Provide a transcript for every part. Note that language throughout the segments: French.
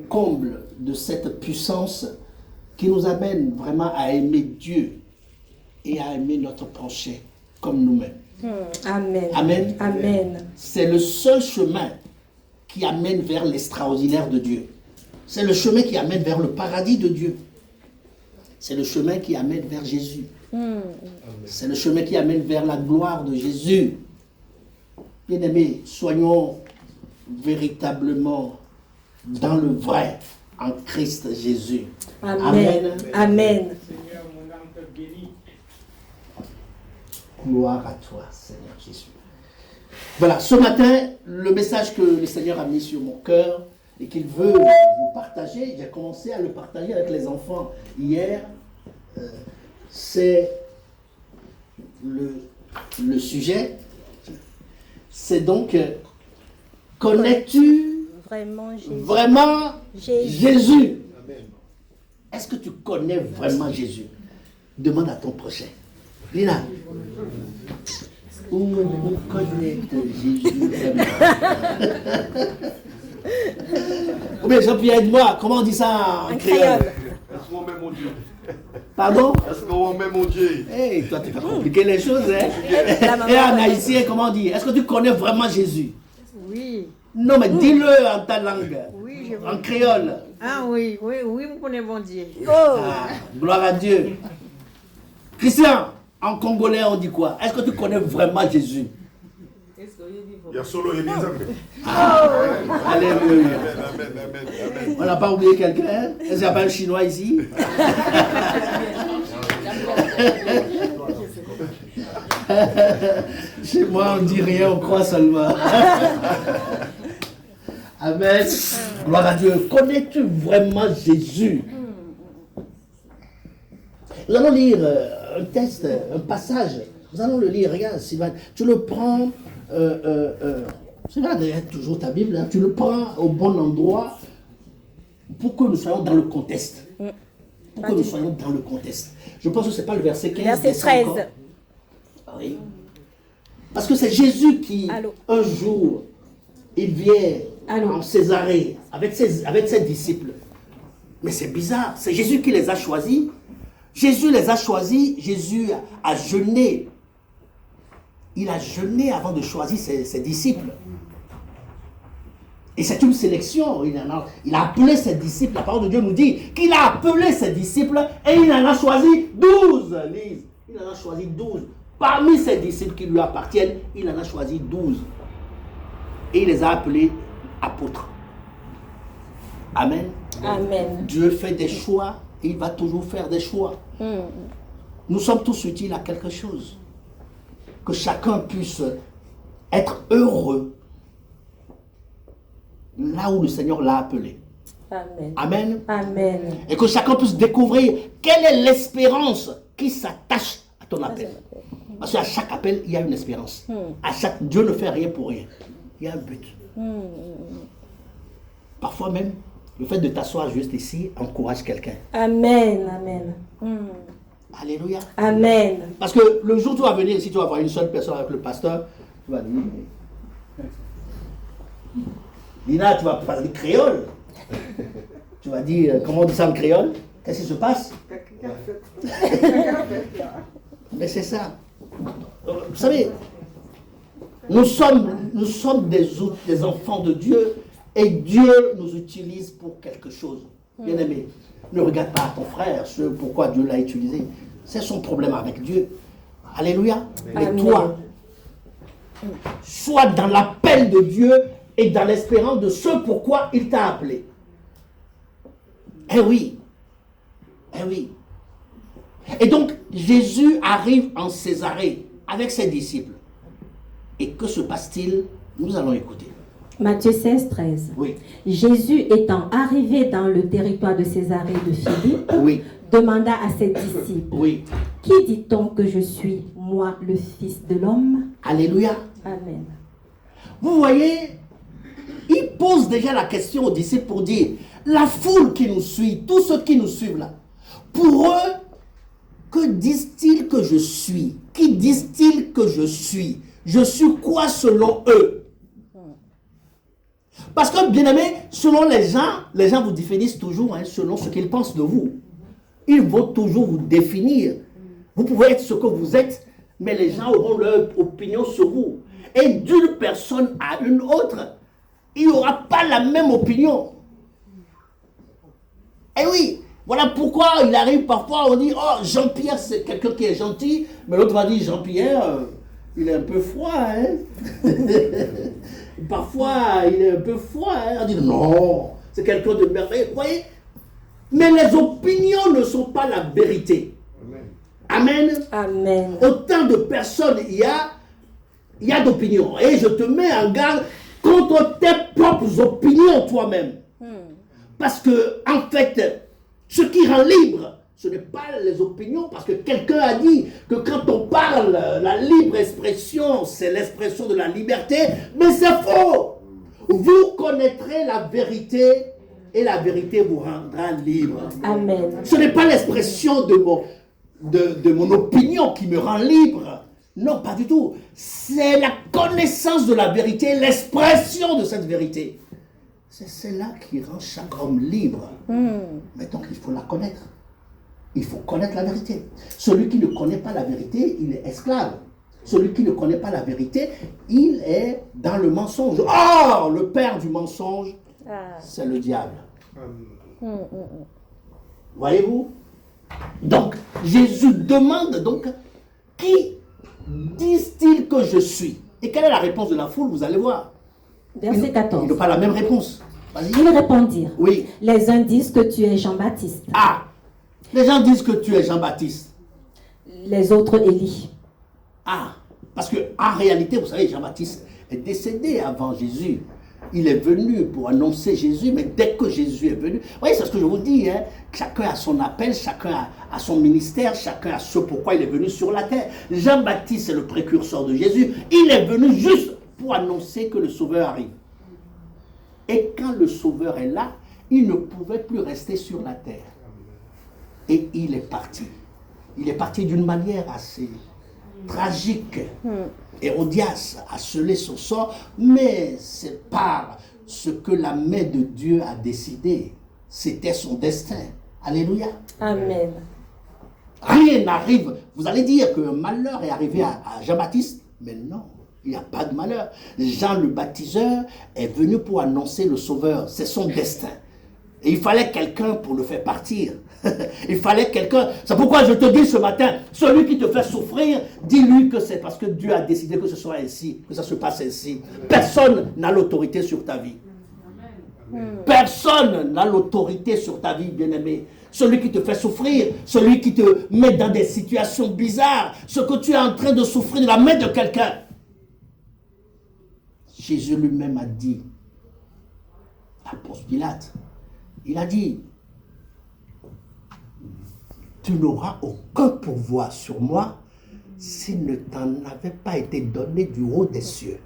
Comble de cette puissance qui nous amène vraiment à aimer Dieu et à aimer notre prochain comme nous-mêmes. Amen. Amen. Amen. C'est le seul chemin qui amène vers l'extraordinaire de Dieu. C'est le chemin qui amène vers le paradis de Dieu. C'est le chemin qui amène vers Jésus. C'est le chemin qui amène vers la gloire de Jésus. Bien-aimés, soyons véritablement dans le vrai, en Christ Jésus. Amen. Amen. Gloire à toi, Seigneur Jésus. Voilà, ce matin, le message que le Seigneur a mis sur mon cœur et qu'il veut vous partager, j'ai commencé à le partager avec les enfants hier, c'est le sujet. C'est donc, connais-tu vraiment Jésus? Est-ce que tu connais vraiment Jésus? Demande à ton prochain. Lina, où connais Jésus vraiment? Ou bien Jean-Pierre, aide-moi, comment on dit ça en créole? Est-ce qu'on met mon Dieu? Pardon? Est-ce qu'on met mon Dieu? Hey, toi, tu fais compliquer les choses, hein? Et en haïtien, comment on dit? Est-ce que tu connais vraiment Jésus? Oui. Non, mais dis-le en ta langue. Oui, en créole. Ah oui, vous connaissez mon Dieu. Ah, gloire à Dieu. Christian, en congolais, on dit quoi? Est-ce que tu connais vraiment Jésus? Il y a solo et Alléluia. On n'a pas oublié quelqu'un? Est-ce qu'il n'y a pas un chinois ici? Chez moi, on ne dit rien, on croit seulement. Amen. Gloire à Dieu. Connais-tu vraiment Jésus? Nous allons lire un texte, un passage. Nous allons le lire. Regarde, Sylvain. Tu le prends. C'est vrai, derrière toujours ta Bible. Hein, tu le prends au bon endroit pour que nous soyons dans le contexte. Pour que nous soyons dans le contexte. Je pense que ce n'est pas le verset 15. Verset 13. Ah oui. Parce que c'est Jésus qui, un jour, il vient en Césarée avec ses disciples. Mais c'est bizarre, c'est Jésus qui les a choisis. Jésus les a choisis, Jésus a jeûné. Il a jeûné avant de choisir ses disciples. Et c'est une sélection. Il a appelé ses disciples. La parole de Dieu nous dit qu'il a appelé ses disciples et il en a choisi 12. Lise. Il en a choisi 12. Parmi ses disciples qui lui appartiennent, il en a choisi 12. Et il les a appelés apôtres. Amen. Amen. Dieu fait des choix et il va toujours faire des choix. Nous sommes tous utiles à quelque chose. Que chacun puisse être heureux là où le Seigneur l'a appelé. Amen. Amen. Amen. Et que chacun puisse découvrir quelle est l'espérance qui s'attache à ton appel. Parce qu'à chaque appel, il y a une espérance. Dieu ne fait rien pour rien. Il y a un but. Parfois même, le fait de t'asseoir juste ici encourage quelqu'un. Amen. Amen. Alléluia. Amen. Parce que le jour où tu vas venir ici, tu vas voir une seule personne avec le pasteur, tu vas dire, Lina, tu vas parler créole. Tu vas dire, comment on dit ça en créole? Qu'est-ce qui se passe? Mais c'est ça. Vous savez, nous sommes des enfants de Dieu et Dieu nous utilise pour quelque chose. Bien-aimé, ne regarde pas ton frère, ce pourquoi Dieu l'a utilisé. C'est son problème avec Dieu. Alléluia. Mais toi, sois dans l'appel de Dieu et dans l'espérance de ce pourquoi il t'a appelé. Eh oui. Eh oui. Et donc, Jésus arrive en Césarée avec ses disciples. Et que se passe-t-il? Nous allons écouter. Matthieu 16, 13. Oui. Jésus étant arrivé dans le territoire de Césarée de Philippe, Oui. demanda à ses disciples, Oui. qui dit-on que je suis, moi, le Fils de l'homme? Alléluia. Amen. Vous voyez, il pose déjà la question aux disciples pour dire, la foule qui nous suit, tous ceux qui nous suivent là, pour eux, que disent-ils que je suis? Qui disent-ils que je suis? Je suis quoi selon eux? Parce que, bien aimé, selon les gens vous définissent toujours selon ce qu'ils pensent de vous. Ils vont toujours vous définir. Vous pouvez être ce que vous êtes, mais les gens auront leur opinion sur vous. Et d'une personne à une autre, il n'y aura pas la même opinion. Et oui, voilà pourquoi il arrive parfois, on dit, oh, Jean-Pierre, c'est quelqu'un qui est gentil, mais l'autre va dire, Jean-Pierre, il est un peu froid, hein. Parfois, il est un peu froid, hein. On dit, non, c'est quelqu'un de merveilleux, vous voyez. Mais les opinions ne sont pas la vérité. Amen. Amen. Autant de personnes il y a d'opinions. Et je te mets en garde contre tes propres opinions toi-même. Parce que, en fait, ce qui rend libre, ce n'est pas les opinions, parce que quelqu'un a dit que quand on parle, la libre expression, c'est l'expression de la liberté, mais c'est faux. Vous connaîtrez la vérité et la vérité vous rendra libre. Amen. Ce n'est pas l'expression de mon opinion qui me rend libre. Non, pas du tout. C'est la connaissance de la vérité, l'expression de cette vérité. C'est celle-là qui rend chaque homme libre. Mais donc, il faut la connaître. Il faut connaître la vérité. Celui qui ne connaît pas la vérité, il est esclave. Celui qui ne connaît pas la vérité, il est dans le mensonge. Oh, le père du mensonge, c'est le diable. Voyez-vous? Donc, Jésus demande donc, qui disent-ils que je suis? Et quelle est la réponse de la foule? Vous allez voir. Verset 14. Ils n'ont pas la même réponse. Ils répondirent. Oui. Les uns disent que tu es Jean-Baptiste. Ah, les gens disent que tu es Jean-Baptiste. Les autres Élie. Ah, parce qu'en réalité, vous savez, Jean-Baptiste est décédé avant Jésus. Il est venu pour annoncer Jésus, mais dès que Jésus est venu, vous voyez, c'est ce que je vous dis, hein, chacun a son appel, chacun a son ministère, chacun a ce pourquoi il est venu sur la terre. Jean-Baptiste est le précurseur de Jésus. Il est venu juste pour annoncer que le Sauveur arrive. Et quand le Sauveur est là, il ne pouvait plus rester sur la terre. Et il est parti. Il est parti d'une manière assez tragique. Hérodias a scellé son sort, mais c'est par ce que la main de Dieu a décidé. C'était son destin. Alléluia. Amen. Rien n'arrive. Vous allez dire qu'un malheur est arrivé à Jean-Baptiste, mais non. Il n'y a pas de malheur. Jean le baptiseur est venu pour annoncer le Sauveur. C'est son destin. Et il fallait quelqu'un pour le faire partir. Il fallait quelqu'un. C'est pourquoi je te dis ce matin, celui qui te fait souffrir, dis-lui que c'est parce que Dieu a décidé que ce soit ainsi, que ça se passe ainsi. Personne n'a l'autorité sur ta vie. Personne n'a l'autorité sur ta vie, bien-aimé. Celui qui te fait souffrir, celui qui te met dans des situations bizarres, ce que tu es en train de souffrir de la main de quelqu'un. Jésus lui-même a dit à Ponce Pilate, il a dit, tu n'auras aucun pouvoir sur moi s'il ne t'en avait pas été donné du haut des cieux.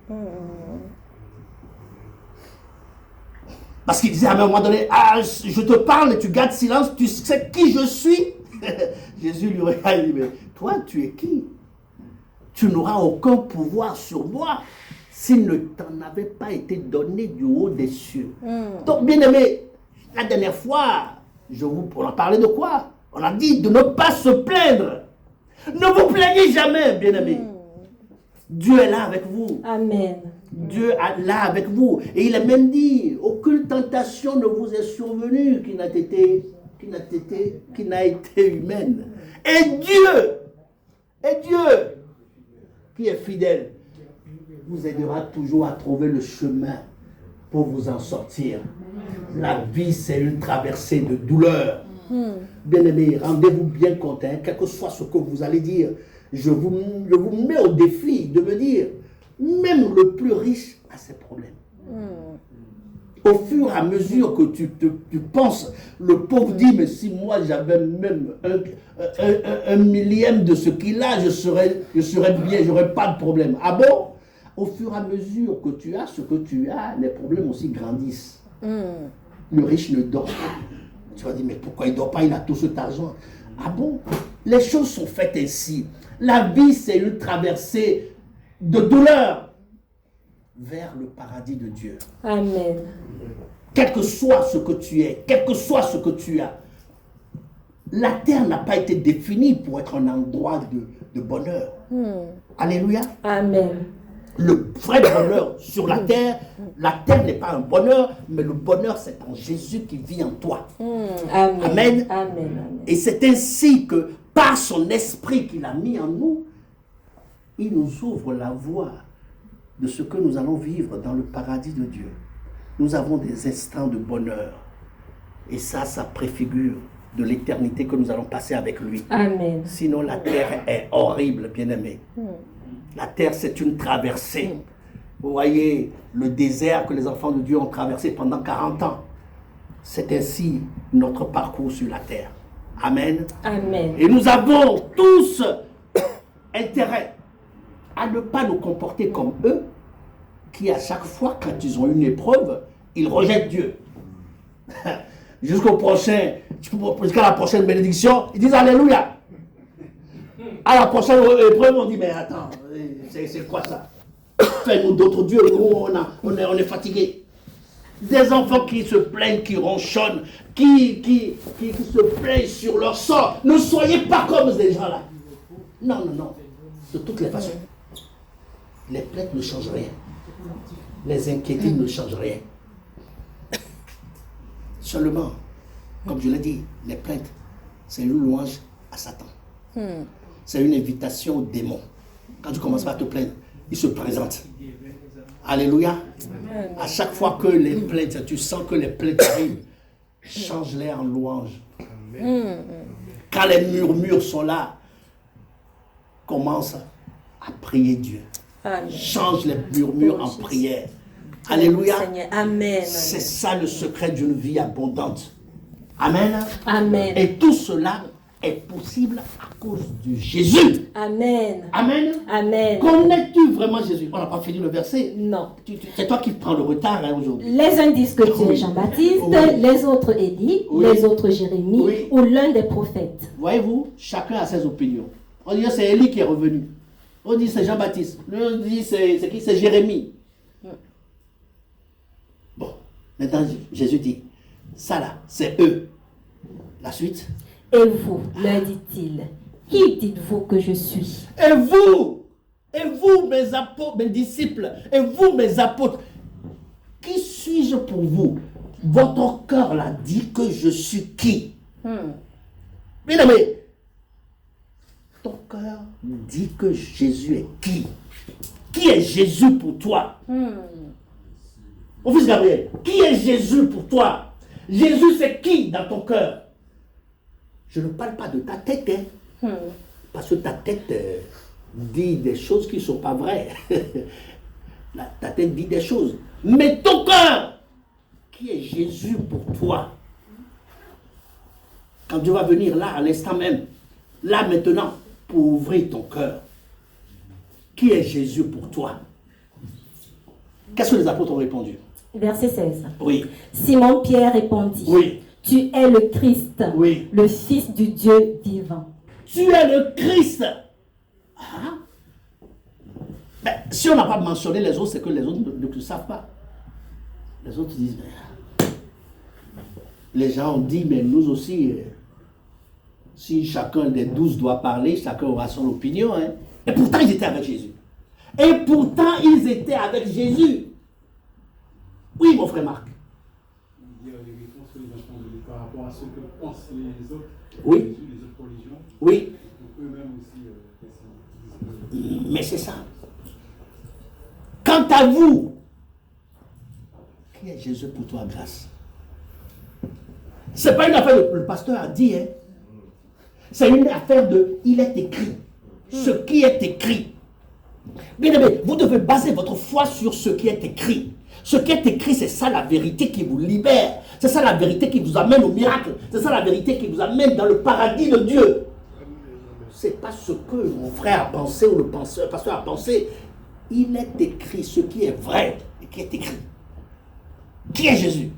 Parce qu'il disait à un moment donné, ah, je te parle et tu gardes silence, tu sais qui je suis? Jésus lui regarde et dit, mais toi tu es qui? Tu n'auras aucun pouvoir sur moi s'il ne t'en avait pas été donné du haut des cieux. Donc, bien aimé, la dernière fois, on a parlé de quoi? On a dit de ne pas se plaindre. Ne vous plaignez jamais, bien aimé. Dieu est là avec vous. Amen. Dieu est là avec vous. Et il a même dit, aucune tentation ne vous est survenue qui n'a été humaine. Et Dieu, qui est fidèle, vous aidera toujours à trouver le chemin pour vous en sortir. La vie, c'est une traversée de douleur. Bien-aimés, rendez-vous bien compte, hein, quel que soit ce que vous allez dire. Je vous mets au défi de me dire, même le plus riche a ses problèmes. Au fur et à mesure que tu penses, le pauvre dit, mais si moi j'avais même un millième de ce qu'il a, je serais bien, je n'aurais pas de problème. Ah bon? Au fur et à mesure que tu as ce que tu as, les problèmes aussi grandissent. Le riche ne dort pas. Tu vas dire, mais pourquoi il ne dort pas? Il a tout cet argent. Ah bon? Les choses sont faites ainsi. La vie, c'est une traversée de douleur. vers le paradis de Dieu. Amen. Quel que soit ce que tu es, quel que soit ce que tu as, la terre n'a pas été définie pour être un endroit de bonheur. Alléluia. Amen. Le vrai bonheur sur la terre n'est pas un bonheur, mais le bonheur c'est en Jésus qui vit en toi. Amen. Amen. Amen. Et c'est ainsi que par son esprit qu'il a mis en nous, il nous ouvre la voie de ce que nous allons vivre dans le paradis de Dieu. Nous avons des instants de bonheur. Et ça préfigure de l'éternité que nous allons passer avec lui. Amen. Sinon, la terre est horrible, bien-aimé. La terre, c'est une traversée. Vous voyez le désert que les enfants de Dieu ont traversé pendant 40 ans. C'est ainsi notre parcours sur la terre. Amen. Amen. Et nous avons tous intérêt à ne pas nous comporter comme eux, qui à chaque fois, quand ils ont une épreuve, ils rejettent Dieu. Jusqu'à la prochaine bénédiction, ils disent Alléluia. À la prochaine épreuve, on dit mais attends, c'est quoi ça? Fais-nous d'autres dieux, nous on est fatigués. Des enfants qui se plaignent, qui ronchonnent, qui se plaignent sur leur sort. Ne soyez pas comme ces gens-là. Non. De toutes les façons. Les plaintes ne changent rien. Les inquiétudes ne changent rien. Seulement, comme je l'ai dit, les plaintes, c'est une louange à Satan. C'est une invitation au démon. Quand tu commences par te plaindre, il se présente. Alléluia. À chaque fois que les plaintes, tu sens que les plaintes arrivent, change-les en louange. Quand les murmures sont là, commence à prier Dieu. Amen. Change les murmures en prière. Alléluia. Seigneur. Amen. C'est ça le secret d'une vie abondante. Amen. Amen. Et tout cela est possible à cause de Jésus. Amen. Amen. Amen. Connais-tu vraiment Jésus? On n'a pas fini le verset. Non. C'est toi qui prends le retard aujourd'hui. Les uns disent que tu es Jean-Baptiste, Oui. les autres Élie, Oui. les autres Jérémie, Oui. ou l'un des prophètes. Voyez-vous, chacun a ses opinions. On dit c'est Élie qui est revenu. On dit c'est Jean-Baptiste. On dit c'est qui? C'est Jérémie. Bon, maintenant Jésus dit, ça là, c'est eux. La suite. Et vous, leur dit-il, qui dites-vous que je suis? Et vous mes apôtres, mes disciples, et vous mes apôtres, qui suis-je pour vous? Votre cœur l'a dit que je suis qui? Bien aimé, ton cœur dit que Jésus est qui? Qui est Jésus pour toi? Mon fils Gabriel, qui est Jésus pour toi? Jésus c'est qui dans ton cœur? Je ne parle pas de ta tête, hein? Parce que ta tête dit des choses qui ne sont pas vraies. Ta tête dit des choses. Mais ton cœur, qui est Jésus pour toi? Quand Dieu va venir là, à l'instant même, là maintenant, pour ouvrir ton cœur, qui est Jésus pour toi? Qu'est-ce que les apôtres ont répondu? Verset 16. Oui. Simon-Pierre répondit, Oui. tu es le Christ, Oui. le Fils du Dieu vivant. Tu es le Christ. Ah. Mais si on n'a pas mentionné les autres, c'est que les autres ne savent pas. Les autres disent, mais les gens ont dit, mais nous aussi, si chacun des 12 doit parler, chacun aura son opinion. Hein. Et pourtant, ils étaient avec Jésus. Et pourtant, ils étaient avec Jésus. Oui, mon frère Marc. Il y a les réponses que les gens font donner par rapport à ce que pensent les autres, Oui. les autres religions. Oui. Donc eux-mêmes aussi. Mais c'est ça. Quant à vous, qui est Jésus pour toi, grâce? C'est pas une affaire le pasteur a dit, hein. C'est une affaire de il est écrit. Ce qui est écrit. Bien aimé, vous devez baser votre foi sur ce qui est écrit. Ce qui est écrit, c'est ça la vérité qui vous libère. C'est ça la vérité qui vous amène au miracle. C'est ça la vérité qui vous amène dans le paradis de Dieu. C'est pas ce que mon frère a pensé ou le pasteur a pensé. Il est écrit ce qui est vrai et qui est écrit. Qui est Jésus?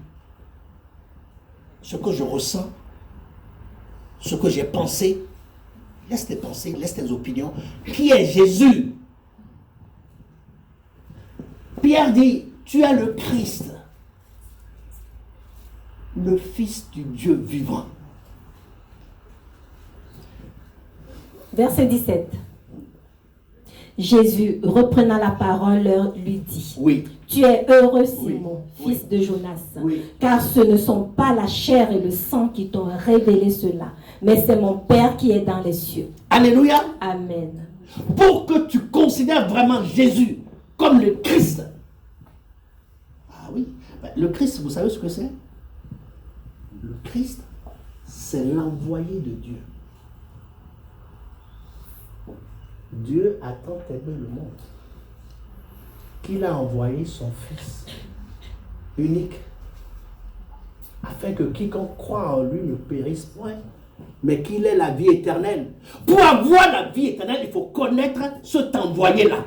Ce que je ressens, ce que j'ai pensé, laisse tes pensées, laisse tes opinions. Qui est Jésus? Pierre dit, tu es le Christ, le Fils du Dieu vivant. Verset 17. Jésus, reprenant la parole, lui dit, Oui. tu es heureux, Simon, Oui. fils de Jonas, Oui. car ce ne sont pas la chair et le sang qui t'ont révélé cela, mais c'est mon Père qui est dans les cieux. Alléluia. Amen. Pour que tu considères vraiment Jésus comme le Christ. Ah oui. Le Christ, vous savez ce que c'est? Le Christ, c'est l'envoyé de Dieu. Dieu a tant aimé le monde qu'il a envoyé son Fils unique afin que quiconque croit en lui ne périsse point, mais qu'il ait la vie éternelle. Pour avoir la vie éternelle, il faut connaître cet envoyé-là.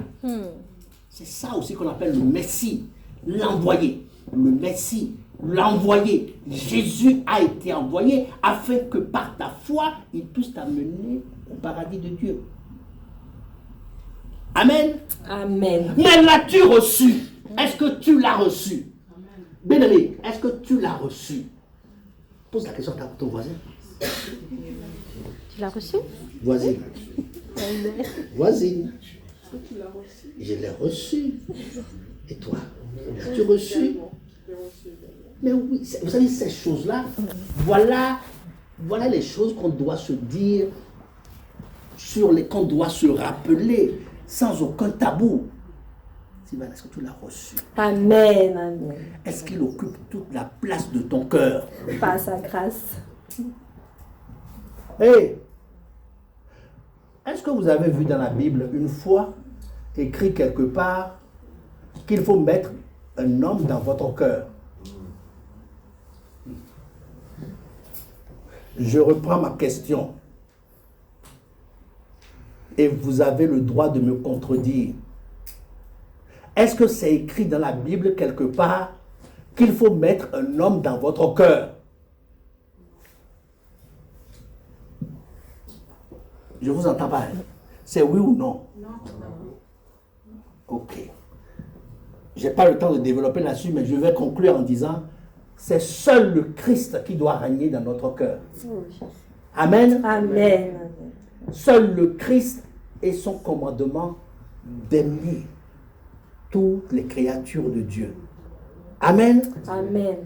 C'est ça aussi qu'on appelle le Messie, l'envoyé. Le Messie, l'envoyé. Jésus a été envoyé afin que par ta foi, il puisse t'amener au paradis de Dieu. Amen. Amen. Mais l'as-tu reçu? Est-ce que tu l'as reçu? Bien-aimé, est-ce que tu l'as reçu? Pose la question à ton voisin. Tu l'as reçu? Voisine. Voisine. Je l'ai reçu. Et toi? L'as-tu reçu? Mais oui, vous savez, ces choses-là, voilà les choses qu'on doit se dire, qu'on doit se rappeler, sans aucun tabou. Sylvain, est-ce que tu l'as reçu? Amen. Amen. Est-ce qu'il occupe toute la place de ton cœur? Par sa grâce. Hey, est-ce que vous avez vu dans la Bible une fois écrit quelque part qu'il faut mettre un homme dans votre cœur? Je reprends ma question. Et vous avez le droit de me contredire. Est-ce que c'est écrit dans la Bible quelque part qu'il faut mettre un homme dans votre cœur? Je vous entends pas. C'est oui ou non? Non. Ok. Je n'ai pas le temps de développer là-dessus, mais je vais conclure en disant, c'est seul le Christ qui doit régner dans notre cœur. Amen. Amen. Seul le Christ et son commandement d'aimer toutes les créatures de Dieu. Amen. Amen.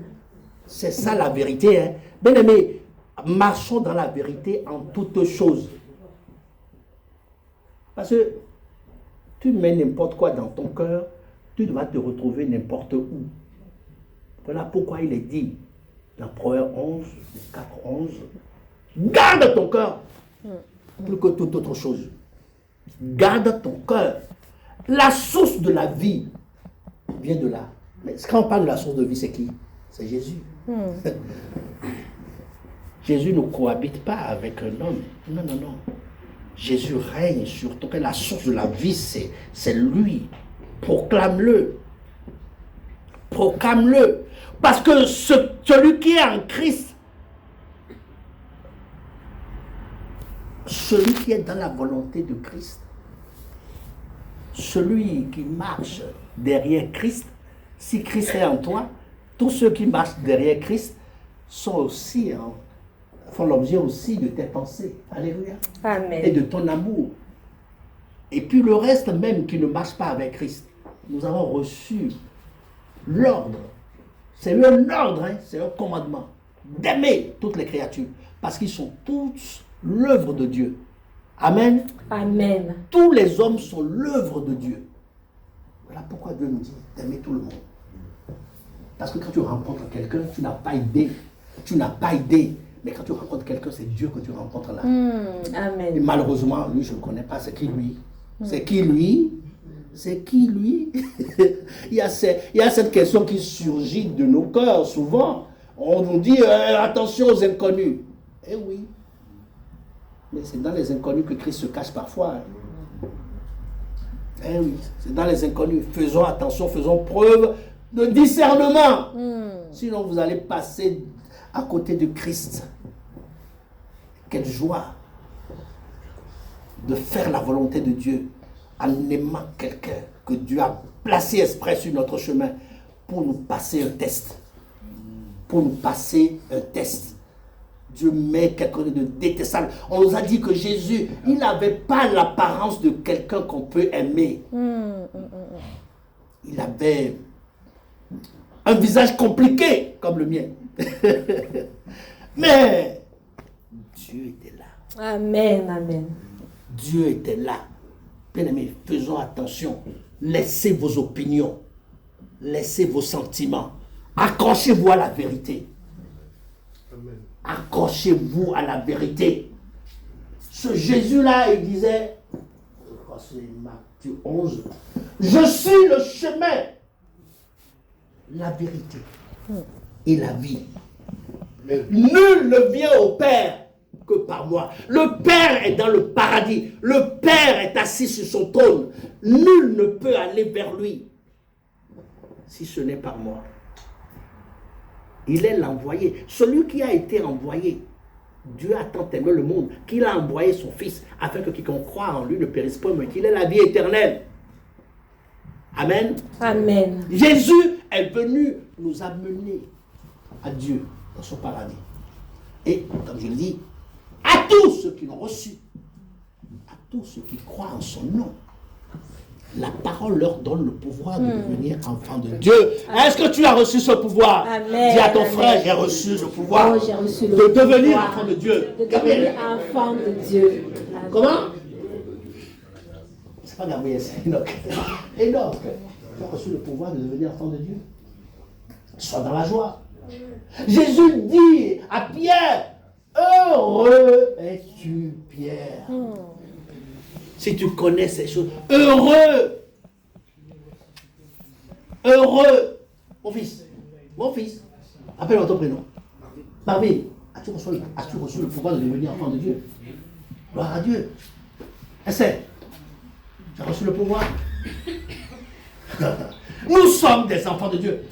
C'est ça la vérité. Hein? Bien aimé, marchons dans la vérité en toutes choses. Parce que tu mets n'importe quoi dans ton cœur, tu vas te retrouver n'importe où. Voilà pourquoi il est dit dans Proverbe 11, 4, 11, garde ton cœur plus que toute autre chose. Garde ton cœur. La source de la vie vient de là. Mais quand on parle de la source de vie, c'est qui? C'est Jésus. Jésus ne cohabite pas avec un homme. Non, non, non. Jésus règne sur toi. La source de la vie, c'est lui. Proclame-le. Proclame-le. Parce que celui qui est en Christ, celui qui est dans la volonté de Christ, celui qui marche derrière Christ, si Christ est en toi, tous ceux qui marchent derrière Christ sont aussi, font l'objet aussi de tes pensées. Alléluia. Amen. Et de ton amour. Et puis le reste même qui ne marche pas avec Christ, nous avons reçu l'ordre. C'est un ordre, hein, c'est un commandement d'aimer toutes les créatures parce qu'ils sont tous l'œuvre de Dieu. Amen. Amen. Tous les hommes sont l'œuvre de Dieu. Voilà pourquoi Dieu nous dit d'aimer tout le monde. Parce que quand tu rencontres quelqu'un, tu n'as pas idée. Tu n'as pas idée. Mais quand tu rencontres quelqu'un, c'est Dieu que tu rencontres là. Amen. Et malheureusement, lui, je ne le connais pas. C'est qui lui? C'est qui lui? C'est qui lui? il y a cette question qui surgit de nos cœurs souvent. On nous dit attention aux inconnus. Eh oui. Mais c'est dans les inconnus que Christ se cache parfois. Eh oui, c'est dans les inconnus. Faisons attention, faisons preuve de discernement. Sinon, vous allez passer à côté de Christ. Quelle joie de faire la volonté de Dieu en aimant quelqu'un que Dieu a placé exprès sur notre chemin pour nous passer un test. Pour nous passer un test. Dieu met quelqu'un de détestable. On nous a dit que Jésus, il n'avait pas l'apparence de quelqu'un qu'on peut aimer. Il avait un visage compliqué comme le mien. Mais Dieu était là. Amen, amen. Dieu était là. Bien aimés, faisons attention. Laissez vos opinions. Laissez vos sentiments. Accrochez-vous à la vérité. Amen. Accrochez-vous à la vérité. Ce Jésus-là, il disait, je crois que c'est Matthieu 11, je suis le chemin, la vérité et la vie. Amen. Nul ne vient au Père que par moi. Le Père est dans le paradis. Le Père est assis sur son trône. Nul ne peut aller vers lui si ce n'est par moi. Il est l'envoyé. Celui qui a été envoyé. Dieu a tant aimé le monde qu'il a envoyé son Fils afin que quiconque croit en lui ne périsse pas, mais qu'il ait la vie éternelle. Amen. Amen. Jésus est venu nous amener à Dieu dans son paradis. Et, comme je le dis, à tous ceux qui l'ont reçu, à tous ceux qui croient en son nom, la parole leur donne le pouvoir de devenir enfants de Dieu. Est-ce que tu as reçu ce pouvoir? Amen. Dis à ton Amen. frère, j'ai reçu le pouvoir Oh, j'ai reçu le de devenir pouvoir enfant de Dieu. de Gabriel. devenir enfant de Dieu. Amen. Comment? C'est pas Gabriel, c'est Enoch. Enoch, tu as reçu le pouvoir de devenir enfant de Dieu. Sois dans la joie. Jésus dit à Pierre, heureux es-tu, Pierre. Si tu connais ces choses, heureux. Heureux. Mon fils, appelle-moi ton prénom. Barbie, as-tu reçu le pouvoir de devenir enfant de Dieu? Gloire à Dieu. Essaie. Tu as reçu le pouvoir? Nous sommes des enfants de Dieu.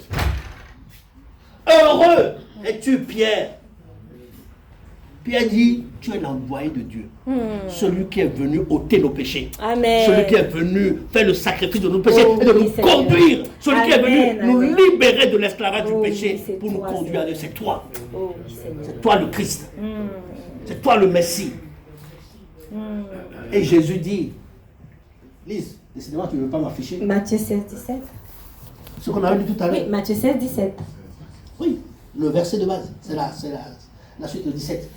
Heureux es-tu, Pierre? Pierre dit, tu es l'envoyé de Dieu. Celui qui est venu ôter nos péchés. Amen. Celui qui est venu faire le sacrifice de nos péchés Oh, et de oui, nous Seigneur. conduire. Celui qui est venu Amen, nous amen. libérer de l'esclavage Oh, du péché oui, c'est pour nous toi, conduire à Dieu. C'est toi. Oh, Seigneur. C'est toi le Christ. C'est toi le Messie. Et Jésus dit, Lise, décidément tu ne veux pas m'afficher. Matthieu 16, 17. Ce qu'on avait dit tout à l'heure. Oui, Matthieu 16, 17. Oui, le verset de base, c'est la suite de 17.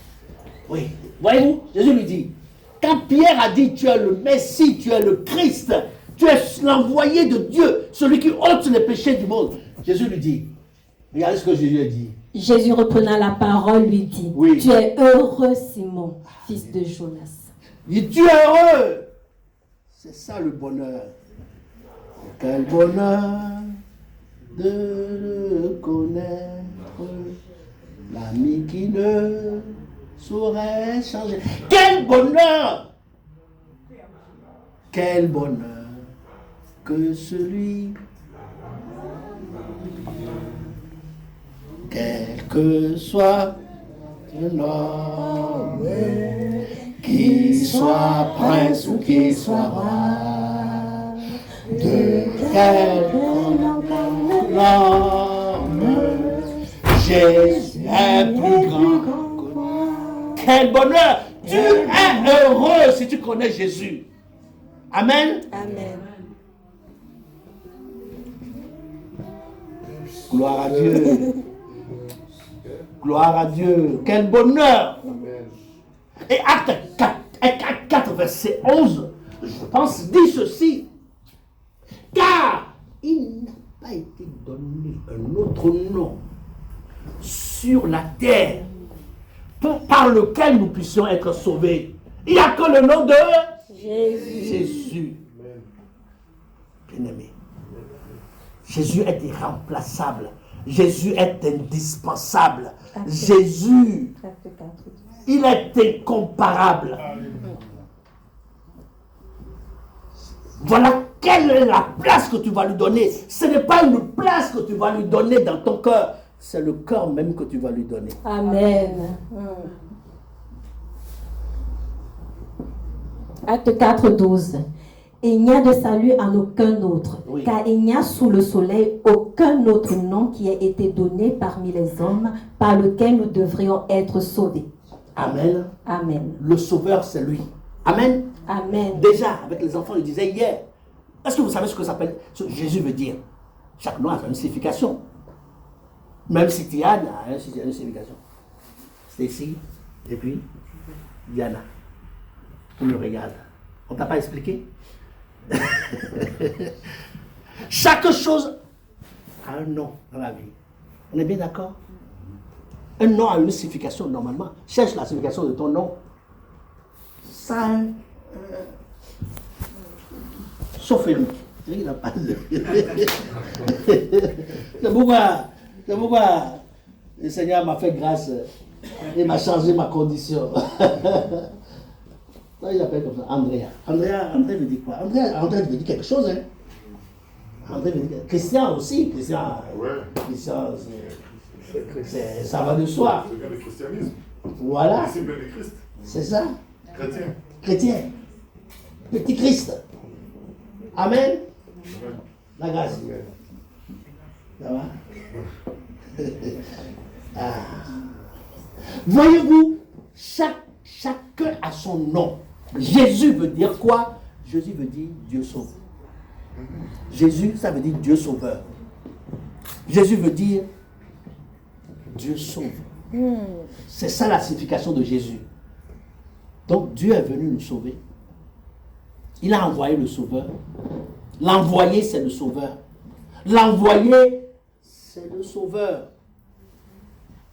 Oui, voyez-vous, Jésus lui dit, quand Pierre a dit, tu es le Messie, tu es le Christ, tu es l'envoyé de Dieu, celui qui ôte les péchés du monde, Jésus lui dit, regardez ce que Jésus a dit. Jésus reprenant la parole lui dit, Oui. tu es heureux Simon, fils de Jonas. Il dit, tu es heureux. C'est ça le bonheur. Quel bonheur de le connaître, l'ami qui ne saurait changer. Quel bonheur! Quel bonheur que celui, quel que soit l'homme, qu'il soit prince ou qu'il soit roi, de quel l'homme, Jésus est plus grand que moi. Quel bonheur! Tu es heureux si tu connais Jésus. Amen. Amen. Gloire à Dieu. Gloire à Dieu. Quel bonheur. Amen. Et Acte 4, verset 11, je pense, dit ceci. Car il n'a pas été donné un autre nom sur la terre par lequel nous puissions être sauvés. Il n'y a que le nom de Jésus. Bien-aimé. Jésus est irremplaçable. Jésus est indispensable. Jésus, Acte 4. il est incomparable. Voilà quelle est la place que tu vas lui donner. Ce n'est pas une place que tu vas lui donner dans ton cœur. C'est le cœur même que tu vas lui donner. Amen. Acte 4, 12. Il n'y a de salut en aucun autre, Oui. car il n'y a sous le soleil aucun autre nom qui ait été donné parmi les hommes par lequel nous devrions être sauvés. Amen. Amen. Le sauveur, c'est lui. Amen. Amen. Déjà, avec les enfants, il disait hier. Est-ce que vous savez ce que ça s'appelle? Ce que Jésus veut dire. Chaque nom a une signification. Même si Tiane a une signification. Stacy, et puis Diana. On le regarde. On ne t'a pas expliqué? Chaque chose a un nom dans la vie. On est bien d'accord? Un nom a une signification normalement. Cherche la signification de ton nom. Ça, sauf Eric. Eric n'a pas de... C'est pourquoi le Seigneur m'a fait grâce et m'a changé ma condition. Il appelle comme ça Andrea. André me dit quoi? André me dit quelque chose. Hein? André me dit Christian aussi. Christian, ça va de soi. C'est bien le christianisme. Voilà. C'est bien le Christ. C'est ça. Chrétien. Chrétien. Petit Christ. Amen. Amen. La grâce. Amen. Ça va? Ah. Voyez-vous, chacun a son nom. Jésus veut dire quoi? Jésus veut dire Dieu sauve. Jésus, ça veut dire Dieu sauveur. Jésus veut dire Dieu sauve. C'est ça la signification de Jésus. Donc Dieu est venu nous sauver. Il a envoyé le sauveur. L'envoyé, c'est le sauveur. L'envoyé, c'est le sauveur.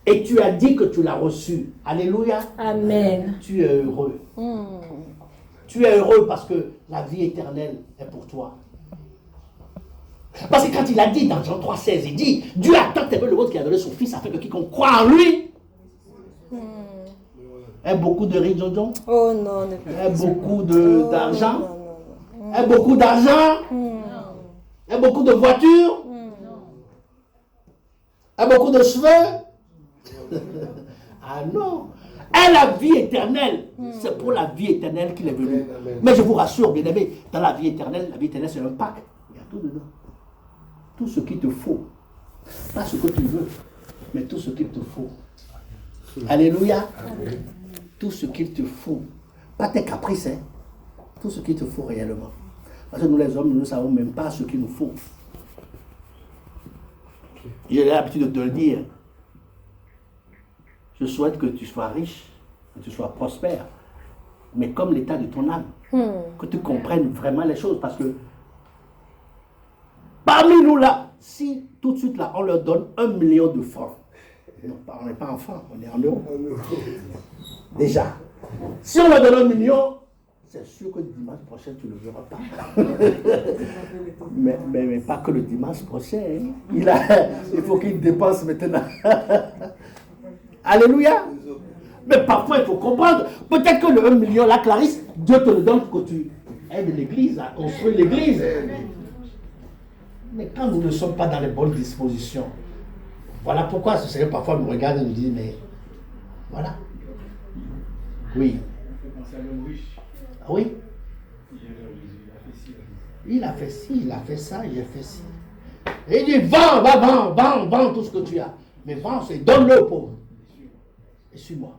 Et tu as dit que tu l'as reçu. Alléluia. Amen. Tu es heureux. Tu es heureux parce que la vie éternelle est pour toi. Parce que quand il a dit dans Jean 3,16, il dit Dieu a tant aimé le monde qu'il a donné son fils afin que quiconque croit en lui ait beaucoup de riz, Jojo, Oh non, ne ait beaucoup d'argent, ait beaucoup d'argent, ait beaucoup de voitures, ait beaucoup de cheveux. Ah non. Et la vie éternelle, c'est pour la vie éternelle qu'il est venu. Mais je vous rassure, bien aimé, dans la vie éternelle c'est un pack. Il y a tout dedans. Tout ce qu'il te faut. Pas ce que tu veux, mais tout ce qu'il te faut. Alléluia. Tout ce qu'il te faut. Pas tes caprices, hein. Tout ce qu'il te faut réellement. Parce que nous les hommes, nous ne savons même pas ce qu'il nous faut. J'ai l'habitude de te le dire. Je souhaite que tu sois riche, que tu sois prospère, mais comme l'état de ton âme, que tu comprennes vraiment les choses, parce que parmi nous là, si tout de suite là, on leur donne 1 million de francs, non, on n'est pas en francs, on est en euros. Déjà, si on leur donne 1 million, c'est sûr que le dimanche prochain, tu ne le verras pas. mais pas que le dimanche prochain. Hein. Il faut qu'il dépense maintenant. Alléluia. Mais parfois, il faut comprendre. Peut-être que le 1 million, là, Clarisse, Dieu te le donne pour que tu aides l'église à construire l'église. Mais quand nous ne sommes pas dans les bonnes dispositions, voilà pourquoi ce Seigneur parfois nous regarde et nous dit, mais voilà. Oui. On peut penser à l'homme riche. Ah oui. Il a fait ci, Il a fait ça, il a fait ci. Et il dit, vends tout ce que tu as. Mais vends, c'est donne-le aux pauvres. Et suis-moi.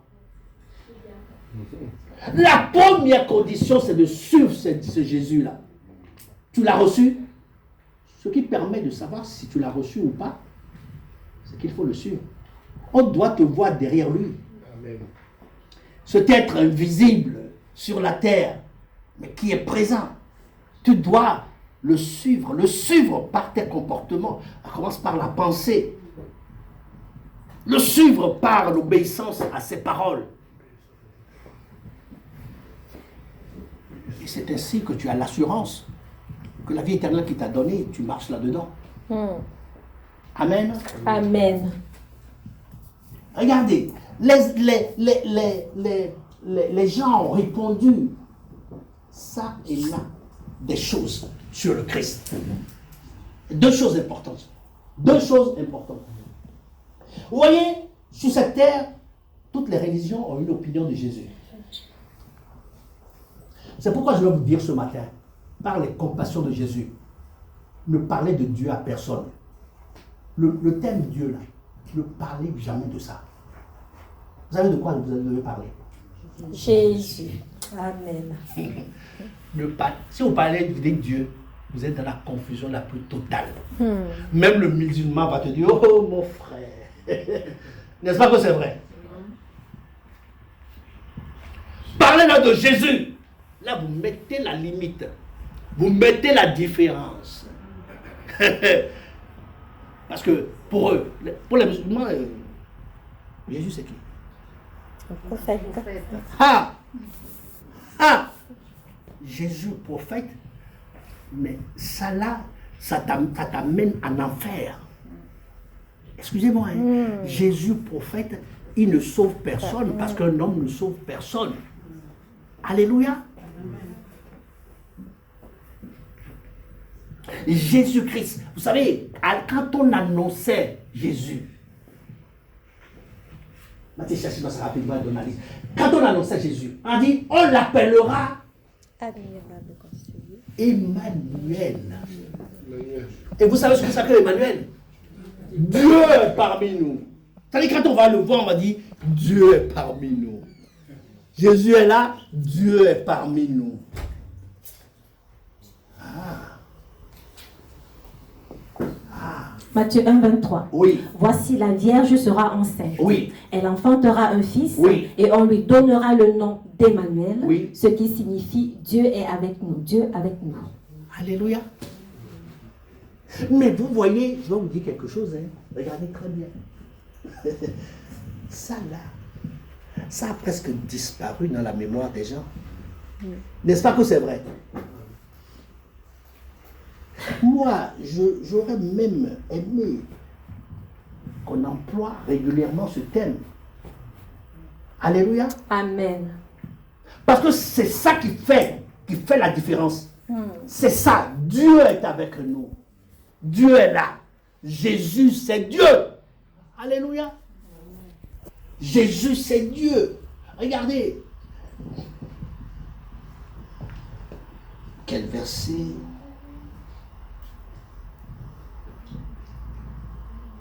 La première condition, c'est de suivre ce Jésus-là. Tu l'as reçu. Ce qui permet de savoir si tu l'as reçu ou pas, c'est qu'il faut le suivre. On doit te voir derrière lui. Amen. Cet être invisible sur la terre, mais qui est présent. Tu dois le suivre par tes comportements. Ça commence par la pensée. Le suivre par l'obéissance à ses paroles. Et c'est ainsi que tu as l'assurance que la vie éternelle qu'il t'a donnée, tu marches là-dedans. Amen. Amen. Regardez, les gens ont répondu ça et là des choses sur le Christ. Deux choses importantes. Deux choses importantes. Vous voyez, sur cette terre, toutes les religions ont une opinion de Jésus. C'est pourquoi je vais vous dire ce matin, par les compassions de Jésus, ne parlez de Dieu à personne. Le thème Dieu, là, ne parlez jamais de ça. Vous savez de quoi vous devez parler? Jésus. Amen. Si vous parlez de Dieu, vous êtes dans la confusion la plus totale. Même le musulman va te dire, oh mon frère. N'est-ce pas que c'est vrai? Parlez là de Jésus. Là, vous mettez la limite. Vous mettez la différence. Parce que pour eux, pour les musulmans, Jésus c'est qui? Prophète. Ah! Jésus, prophète, mais ça là, ça t'amène en enfer. Excusez-moi, hein. Jésus, prophète, il ne sauve personne parce qu'un homme ne sauve personne. Alléluia. Jésus-Christ, vous savez, quand on annonçait Jésus, Matthieu cherche dans sa rapidement Donalise. Quand on annonçait Jésus, on dit, on l'appellera Admirable conseiller. Emmanuel. Et vous savez ce que ça fait Emmanuel? Dieu est parmi nous. C'est-à-dire quand on va le voir, on va dire, Dieu est parmi nous. Jésus est là, Dieu est parmi nous. Matthieu 1, 23. Oui. Voici la Vierge sera enceinte. Oui. Elle enfantera un fils. Oui. Et on lui donnera le nom d'Emmanuel. Oui. Ce qui signifie Dieu est avec nous. Dieu avec nous. Alléluia. Mais vous voyez, je vais vous dire quelque chose. Hein. Regardez très bien. Ça là, ça a presque disparu dans la mémoire des gens. N'est-ce pas que c'est vrai? Moi, j'aurais même aimé qu'on emploie régulièrement ce thème. Alléluia. Amen. Parce que c'est ça qui fait la différence. C'est ça. Dieu est avec nous. Dieu est là. Jésus, c'est Dieu. Alléluia. Jésus, c'est Dieu. Regardez. Quel verset?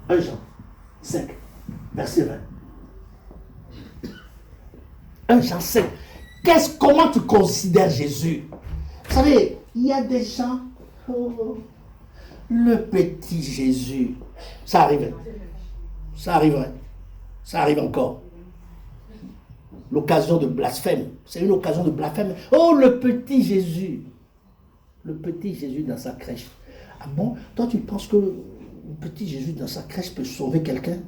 1 Jean 5, verset 20. 1 Jean 5. Comment tu considères Jésus? Vous savez, il y a des gens, le petit Jésus, ça arrive. Ça arrive. Ça arrive encore. L'occasion de blasphème. C'est une occasion de blasphème. Oh, le petit Jésus. Le petit Jésus dans sa crèche. Ah bon? Toi, tu penses que le petit Jésus dans sa crèche peut sauver quelqu'un?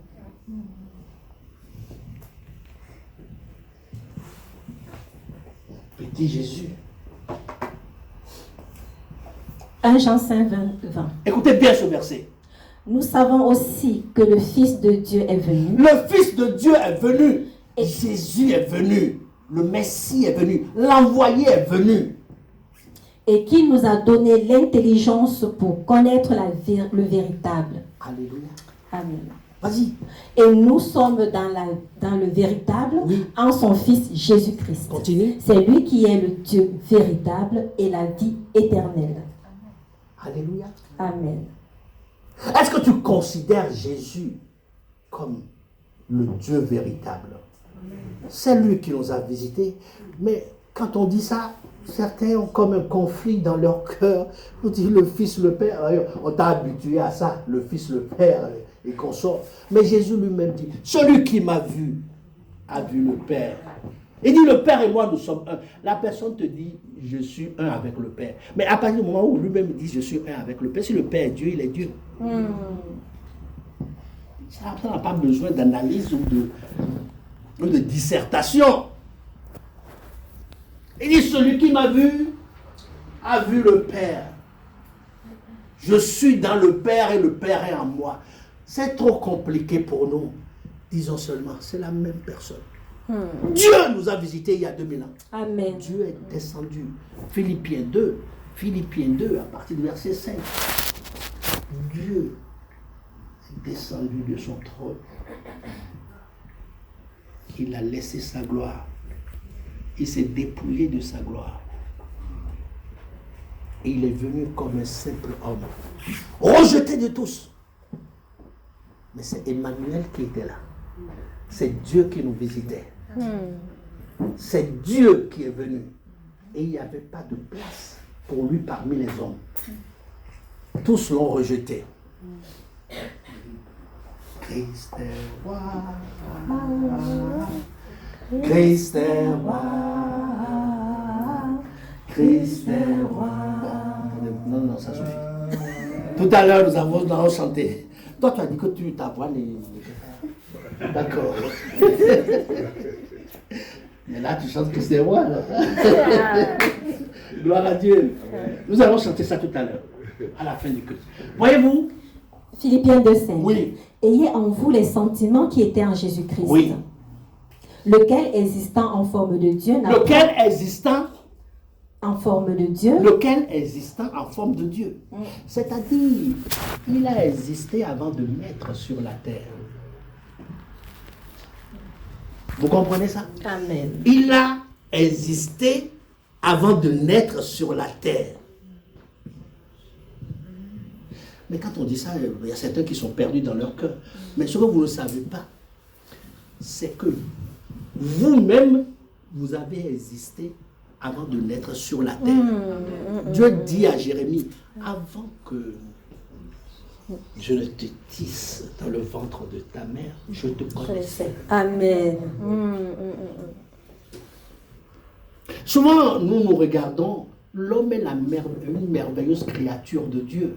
Petit Jésus. 1 Jean 5, 20. Écoutez bien ce verset. Nous savons aussi que le Fils de Dieu est venu. Le Fils de Dieu est venu. Et Jésus est venu. Le Messie est venu. L'envoyé est venu. Et qui nous a donné l'intelligence pour connaître le véritable. Alléluia. Amen. Vas-y. Et nous sommes dans le véritable Oui. en son Fils Jésus-Christ. Continue. C'est lui qui est le Dieu véritable et la vie éternelle. Alléluia. Amen. Est-ce que tu considères Jésus comme le Dieu véritable? C'est lui qui nous a visités. Mais quand on dit ça, certains ont comme un conflit dans leur cœur. On dit le Fils, le Père. On t'a habitué à ça, le Fils, le Père et consort. Mais Jésus lui-même dit, celui qui m'a vu a vu le Père. Il dit, le Père et moi, nous sommes un. La personne te dit, je suis un avec le Père. Mais à partir du moment où lui-même dit, je suis un avec le Père, si le Père est Dieu, il est Dieu. Ça n'a pas besoin d'analyse ou de dissertation. Il dit, celui qui m'a vu a vu le Père. Je suis dans le Père et le Père est en moi. C'est trop compliqué pour nous. Disons seulement, c'est la même personne. Dieu nous a visités il y a 2000 ans. Amen. Dieu est descendu. Philippiens 2, à partir du verset 5. Dieu est descendu de son trône. Il a laissé sa gloire. Il s'est dépouillé de sa gloire. Et il est venu comme un simple homme, rejeté de tous. Mais c'est Emmanuel qui était là. C'est Dieu qui nous visitait. C'est Dieu qui est venu. Et il n'y avait pas de place pour lui parmi les hommes. Tous l'ont rejeté. Christ est roi. Christ est roi. Christ est roi. Non, ça suffit. Tout à l'heure, nous avons chanté. Toi, tu as dit que ta voix n'est... D'accord. Mais là, tu chantes Christ est roi. Là. Gloire à Dieu. Nous allons chanter ça tout à l'heure, à la fin du culte. Voyez-vous? Philippiens 2,5. Oui. Ayez en vous les sentiments qui étaient en Jésus-Christ. Oui. Lequel existant en forme de Dieu Lequel existant en forme de Dieu. Lequel existant en forme de Dieu. C'est-à-dire, il a existé avant de naître sur la terre. Vous comprenez ça? Amen. Il a existé avant de naître sur la terre. Mais quand on dit ça, il y a certains qui sont perdus dans leur cœur. Mais ce que vous ne savez pas, c'est que vous-même, vous avez existé avant de naître sur la terre. Dieu dit à Jérémie, avant que je ne te tisse dans le ventre de ta mère, je te connaissais. Amen. Souvent, nous regardons, l'homme est une merveilleuse créature de Dieu.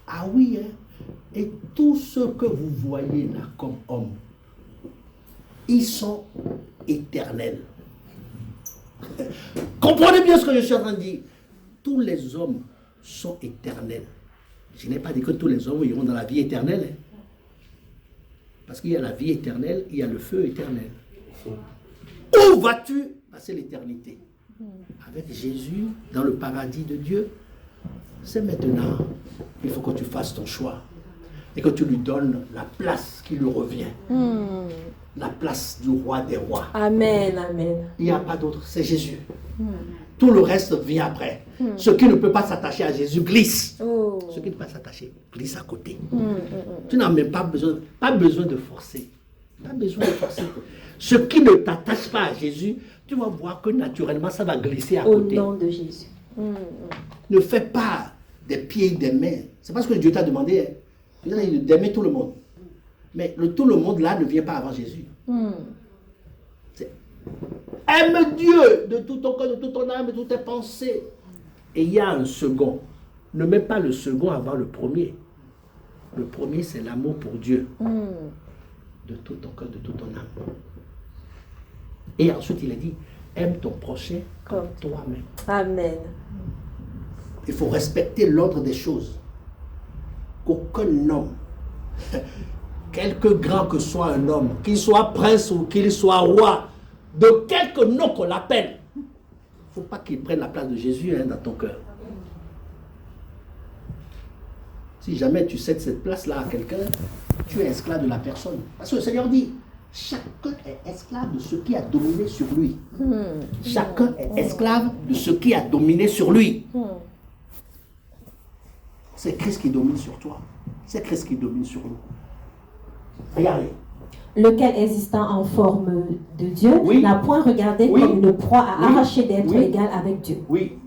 Ah oui, hein? Et tous ceux que vous voyez là comme hommes, ils sont éternels. Comprenez bien ce que je suis en train de dire. Tous les hommes sont éternels. Je n'ai pas dit que tous les hommes iront dans la vie éternelle. Hein? Parce qu'il y a la vie éternelle, il y a le feu éternel. Où vas-tu passer l'éternité? Avec Jésus dans le paradis de Dieu. C'est maintenant. Il faut que tu fasses ton choix. Et que tu lui donnes la place qui lui revient. La place du roi des rois. Amen, amen. Il n'y a pas d'autre, c'est Jésus. Tout le reste vient après. Ce qui ne peut pas s'attacher à Jésus glisse. Ce qui ne peut pas s'attacher glisse à côté. Tu n'as même pas besoin de forcer. Pas besoin de forcer. Ce qui ne t'attache pas à Jésus, tu vas voir que naturellement ça va glisser à côté. Au nom de Jésus. Ne fais pas des pieds et des mains. C'est parce que Dieu t'a demandé hein, d'aimer tout le monde. Mais tout le monde là ne vient pas avant Jésus. Aime Dieu de tout ton cœur, de toute ton âme, de toutes tes pensées. Et il y a un second. Ne mets pas le second avant le premier. Le premier, c'est l'amour pour Dieu. De tout ton cœur, de toute ton âme. Et ensuite, il a dit, aime ton prochain comme toi-même. Amen. Il faut respecter l'ordre des choses. Qu'aucun homme, quelque grand que soit un homme, qu'il soit prince ou qu'il soit roi, de quelque nom qu'on l'appelle, il ne faut pas qu'il prenne la place de Jésus hein, dans ton cœur. Si jamais tu cèdes cette place-là à quelqu'un, tu es esclave de la personne. Parce que le Seigneur dit, chacun est esclave de ce qui a dominé sur lui. Chacun est esclave de ce qui a dominé sur lui. C'est Christ qui domine sur toi. C'est Christ qui domine sur nous. Regardez. Lequel existant en forme de Dieu n'a point regardé comme une proie à arracher d'être égal avec Dieu. Oui.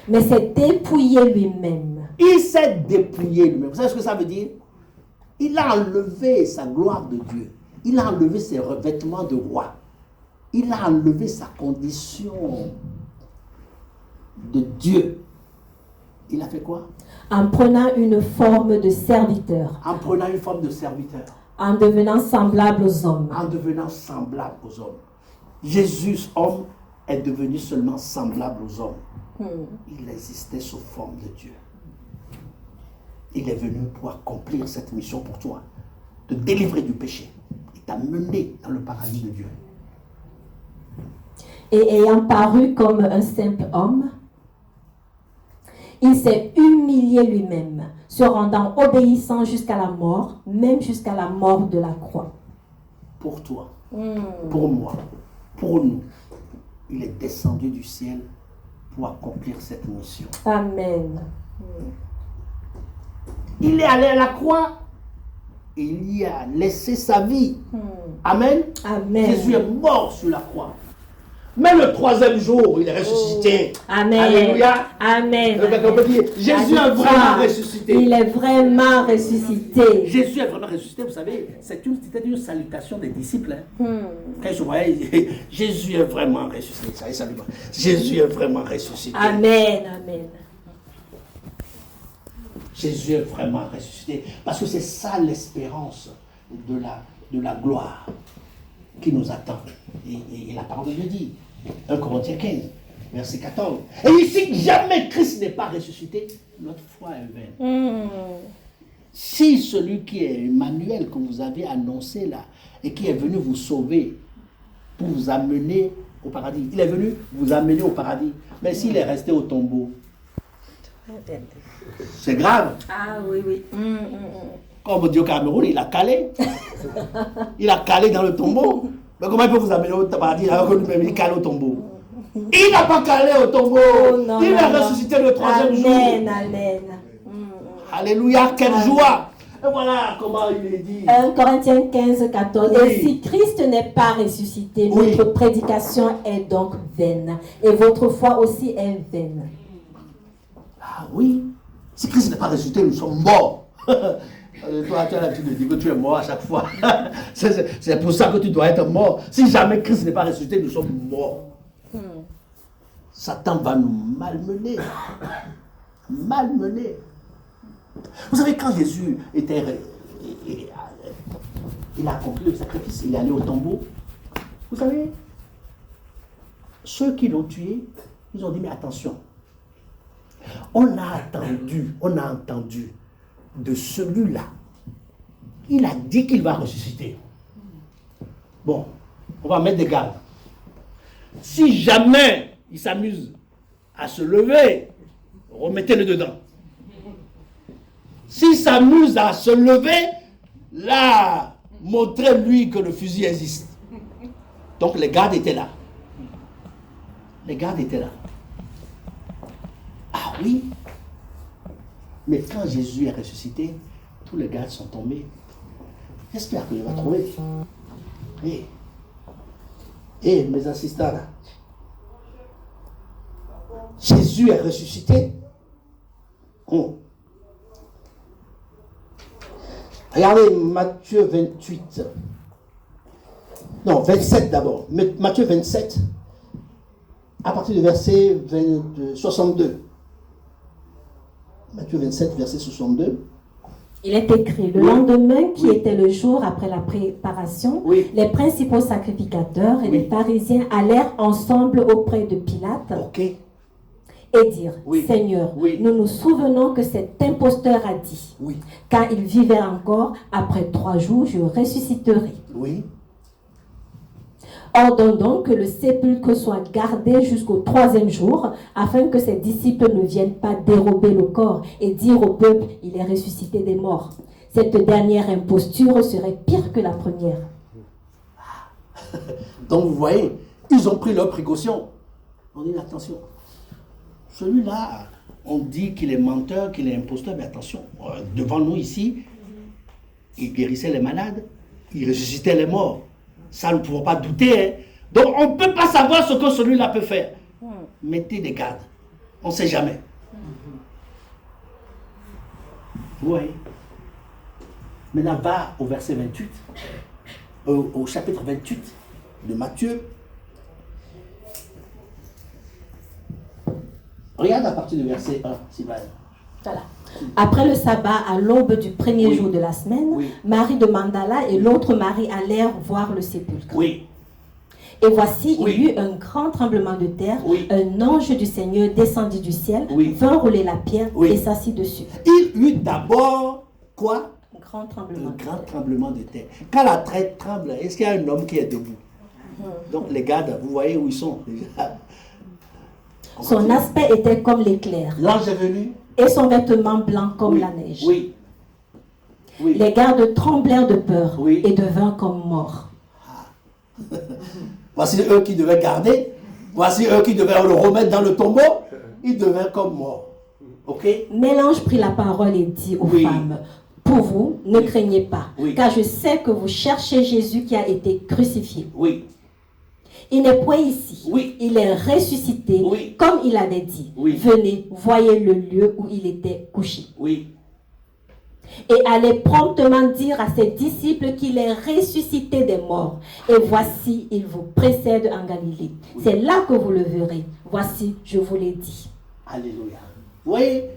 Mais s'est dépouillé lui-même. Il s'est dépouillé lui-même. Vous savez ce que ça veut dire? Il a enlevé sa gloire de Dieu. Il a enlevé ses revêtements de roi. Il a enlevé sa condition de Dieu. Il a fait quoi? En prenant une forme de serviteur. En prenant une forme de serviteur. En devenant semblable aux hommes. En devenant semblable aux hommes. Jésus, homme, est devenu seulement semblable aux hommes. Il existait sous forme de Dieu. Il est venu pour accomplir cette mission pour toi. Te délivrer du péché. Et t'amener dans le paradis de Dieu. Et ayant paru comme un simple homme, il s'est humilié lui-même, se rendant obéissant jusqu'à la mort, même jusqu'à la mort de la croix. Pour toi, pour moi, pour nous, il est descendu du ciel pour accomplir cette mission. Amen. Il est allé à la croix. Il y a laissé sa vie. Amen. Amen. Jésus est mort sur la croix. Mais le troisième jour, il est ressuscité. Amen. Alléluia. Amen. On peut dire, Jésus est vraiment ressuscité. Il est vraiment ressuscité. Jésus est vraiment ressuscité, vous savez, c'était une salutation des disciples. Hein. Quand je voyais, Jésus est vraiment ressuscité. Ça y est, salut. Jésus est vraiment ressuscité. Amen. Amen. Jésus est vraiment ressuscité. Parce que c'est ça l'espérance de la gloire qui nous attend. Et la parole de Dieu dit, 1 Corinthiens 15, verset 14. Et ici, jamais Christ n'est pas ressuscité, notre foi est vaine. Si celui qui est Emmanuel, que vous avez annoncé là, et qui est venu vous sauver pour vous amener au paradis, il est venu vous amener au paradis, mais s'il est resté au tombeau, c'est grave. Ah oui, oui. Comme on dit au Cameroun, il a calé. Il a calé dans le tombeau. Mais comment il peut vous amener au paradis alors que lui-même il cale au tombeau? Il n'a pas calé au tombeau. Non, il est non, ressuscité le troisième jour. Amen, amen. Alléluia, quelle joie. Et voilà comment il est dit. 1 Corinthiens 15, 14. Oui. Et si Christ n'est pas ressuscité, Oui. notre prédication est donc vaine. Et votre foi aussi est vaine. Ah oui. Si Christ n'est pas ressuscité, nous sommes morts. Toi, tu as l'habitude de dire que tu es mort à chaque fois. C'est pour ça que tu dois être mort. Si jamais Christ n'est pas ressuscité, nous sommes morts. Satan va nous malmener. Malmener. Vous savez, quand Jésus était... Il a accompli le sacrifice, il est allé au tombeau. Vous savez, ceux qui l'ont tué, ils ont dit, mais attention. On a entendu de celui-là. Il a dit qu'il va ressusciter. Bon, on va mettre des gardes. Si jamais il s'amuse à se lever, remettez-le dedans. S'il s'amuse à se lever, là, montrez-lui que le fusil existe. Donc les gardes étaient là. Les gardes étaient là. Ah oui. Mais quand Jésus est ressuscité, tous les gardes sont tombés. J'espère que je vais trouver. Mes assistants là. Jésus est ressuscité. Regardez Matthieu 28. Non, 27 d'abord. Matthieu 27, à partir du verset 62. Matthieu 27, verset 62. Il est écrit, le lendemain, qui était le jour après la préparation, les principaux sacrificateurs et les pharisiens allèrent ensemble auprès de Pilate et dirent, Seigneur, nous nous souvenons que cet imposteur a dit, quand il vivait encore, après 3 jours, je ressusciterai. Ordonne donc que le sépulcre soit gardé jusqu'au 3e jour, afin que ses disciples ne viennent pas dérober le corps et dire au peuple, il est ressuscité des morts. Cette dernière imposture serait pire que la première. Donc vous voyez, ils ont pris leurs précautions. On dit attention, celui-là, on dit qu'il est menteur, qu'il est imposteur, mais attention, devant nous ici, il guérissait les malades, il ressuscitait les morts. Ça, nous ne pouvons pas douter. Hein. Donc, on ne peut pas savoir ce que celui-là peut faire. Mettez des gardes. On ne sait jamais. Vous voyez. Maintenant, va au verset 28, au chapitre 28 de Matthieu. Regarde à partir du verset 1, Sylvain. Voilà. Après le sabbat, à l'aube du premier jour de la semaine, Marie de Magdala et l'autre Marie allèrent voir le sépulcre. Et voici, il y eut un grand tremblement de terre. Un ange du Seigneur descendit du ciel, vint rouler la pierre et s'assit dessus. Il y eut d'abord quoi? Un grand tremblement. Un grand tremblement de terre. Quand la terre tremble, est-ce qu'il y a un homme qui est debout? Donc les gardes, vous voyez où ils sont déjà. Son aspect était comme l'éclair. L'ange est venu. Et son vêtement blanc comme la neige. Les gardes tremblèrent de peur et devinrent comme morts. Voici eux qui devaient garder. Voici eux qui devaient le remettre dans le tombeau. il devint comme mort. Ok? Mais l'ange prit la parole et dit aux femmes, pour vous, ne craignez pas, car je sais que vous cherchez Jésus qui a été crucifié. Oui. Il n'est point ici. Oui. Il est ressuscité, comme il avait dit. Oui. Venez, voyez le lieu où il était couché. Oui. Et allez promptement dire à ses disciples qu'il est ressuscité des morts. Et voici, il vous précède en Galilée. C'est là que vous le verrez. Voici, je vous l'ai dit. Alléluia. Vous voyez,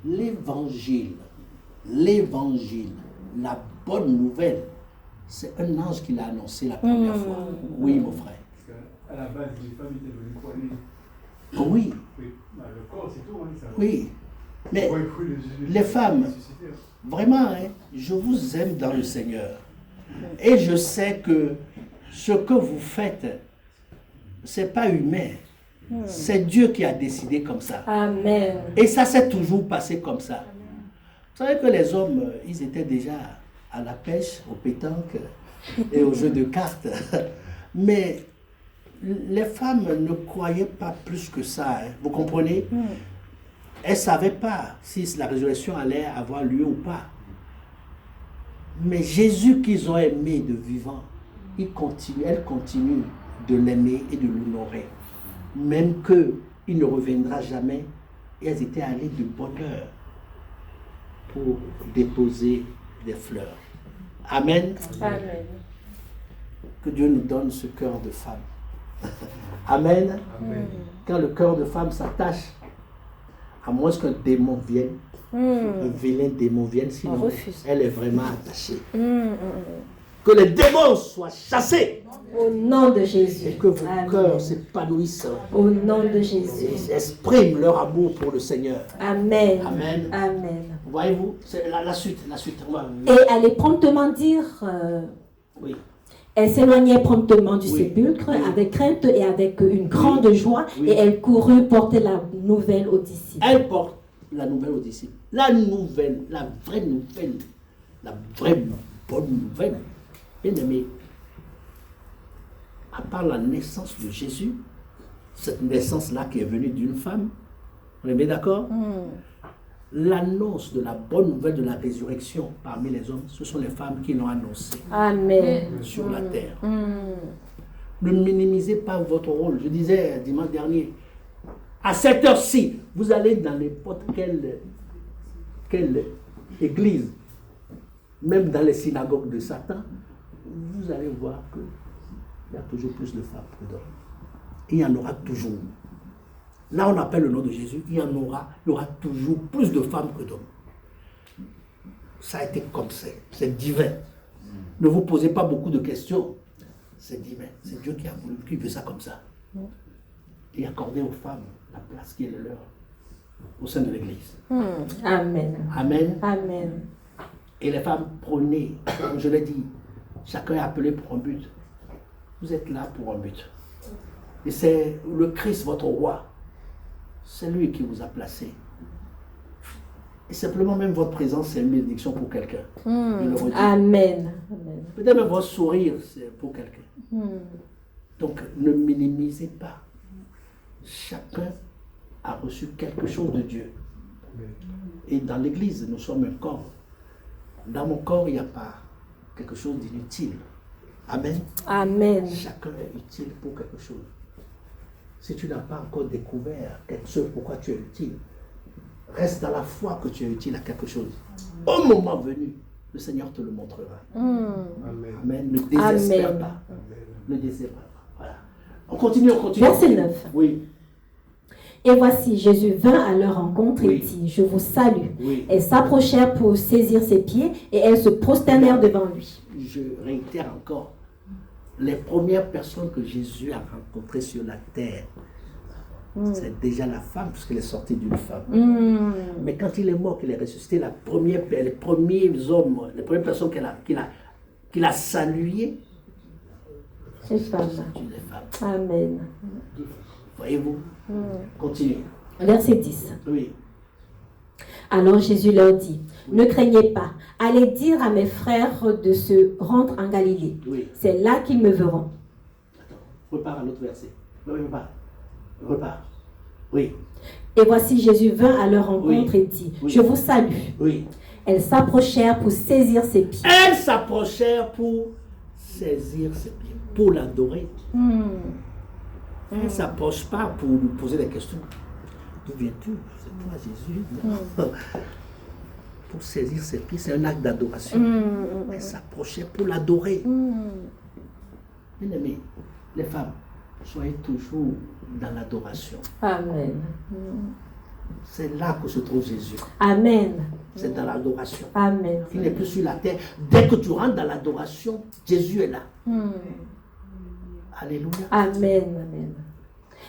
l'évangile, la bonne nouvelle, c'est un ange qui l'a annoncé la première fois. Oui, mon frère. À la base, les femmes étaient venues pour aller. Oui. Bah, le corps, c'est tout. Hein, ça. Oui. Mais les femmes, vraiment, hein, je vous aime dans le Seigneur. Et je sais que ce que vous faites, ce n'est pas humain. C'est Dieu qui a décidé comme ça. Amen. Et ça s'est toujours passé comme ça. Vous savez que les hommes, ils étaient déjà à la pêche, au pétanque et au jeu de cartes. Mais les femmes ne croyaient pas plus que ça. Hein. Vous comprenez? Elles ne savaient pas si la résurrection allait avoir lieu ou pas. Mais Jésus qu'ils ont aimé de vivant, elles continuent de l'aimer et de l'honorer. Même qu'il ne reviendra jamais. Et elles étaient allées de bonne heure pour déposer des fleurs. Amen. Amen. Que Dieu nous donne ce cœur de femme. Amen. Amen. Quand le cœur de femme s'attache, à moins qu'un démon vienne, un vilain démon vienne, sinon elle est vraiment attachée. Que les démons soient chassés. Au nom de Jésus. Et que vos cœurs s'épanouissent. Au nom de Jésus. Et expriment leur amour pour le Seigneur. Amen. Amen. Amen. Voyez-vous, c'est la suite. Et allez promptement dire... Oui. Elle s'éloignait promptement du sépulcre avec crainte et avec une grande joie, et elle courut porter la nouvelle aux disciples. Elle porte la nouvelle aux disciples. La nouvelle, la vraie bonne nouvelle. Bien aimé, à part la naissance de Jésus, cette naissance-là qui est venue d'une femme, on est bien d'accord? L'annonce de la bonne nouvelle de la résurrection parmi les hommes, ce sont les femmes qui l'ont annoncé. Amen. Sur la terre. Ne minimisez pas votre rôle. Je disais dimanche dernier, à cette heure-ci, vous allez dans n'importe quelle église, même dans les synagogues de Satan, vous allez voir qu'il y a toujours plus de femmes que d'hommes. Il y en aura toujours. Là, on appelle le nom de Jésus, il y aura toujours plus de femmes que d'hommes. Ça a été comme ça, c'est divin. Ne vous posez pas beaucoup de questions, c'est divin. C'est Dieu qui veut ça comme ça. Et accorder aux femmes la place qui est la leur au sein de l'Église. Amen. Amen. Amen. Et les femmes, prenez, comme je l'ai dit, chacun est appelé pour un but. Vous êtes là pour un but. Et c'est le Christ, votre roi. C'est lui qui vous a placé. Et simplement, même votre présence, c'est une bénédiction pour quelqu'un. Amen. Peut-être même votre sourire, c'est pour quelqu'un. Donc, ne minimisez pas. Chacun a reçu quelque chose de Dieu. Et dans l'Église, nous sommes un corps. Dans mon corps, il n'y a pas quelque chose d'inutile. Amen. Amen. Chacun est utile pour quelque chose. Si tu n'as pas encore découvert quelque chose pourquoi tu es utile, reste dans la foi que tu es utile à quelque chose. Au moment venu, le Seigneur te le montrera. Amen. Amen. Ne désespère pas. Ne désespère pas. Voilà. On continue. Verset 9. Oui. Et voici, Jésus vint à leur rencontre et dit, je vous salue. Elles s'approchèrent pour saisir ses pieds et elles se prosternèrent devant lui. Je réitère encore, les premières personnes que Jésus a rencontrées sur la terre, c'est déjà la femme, puisqu'elle est sortie d'une femme. Mais quand il est mort, qu'il est ressuscité, les premiers hommes, les premières personnes qu'il a saluées, les femmes. Amen. Voyez-vous? Continuez. Verset 10. Oui. Alors Jésus leur dit, ne craignez pas, allez dire à mes frères de se rendre en Galilée. C'est là qu'ils me verront. Attends, repars à l'autre verset. Repars. Oui. Et voici Jésus vint à leur rencontre et dit, je vous salue. Oui. Elles s'approchèrent pour saisir ses pieds. Elles s'approchèrent pour saisir ses pieds, pour l'adorer. Elles ne s'approchent pas pour lui poser des questions. D'où viens-tu? C'est toi Jésus? Non. Pour saisir ses pieds, c'est un acte d'adoration. Elles s'approchaient pour l'adorer. Bien aimés, les femmes, soyez toujours dans l'adoration. Amen. C'est là que se trouve Jésus. Amen. C'est dans l'adoration. Amen. Il n'est plus sur la terre. Dès que tu rentres dans l'adoration, Jésus est là. Alléluia. Amen. Amen.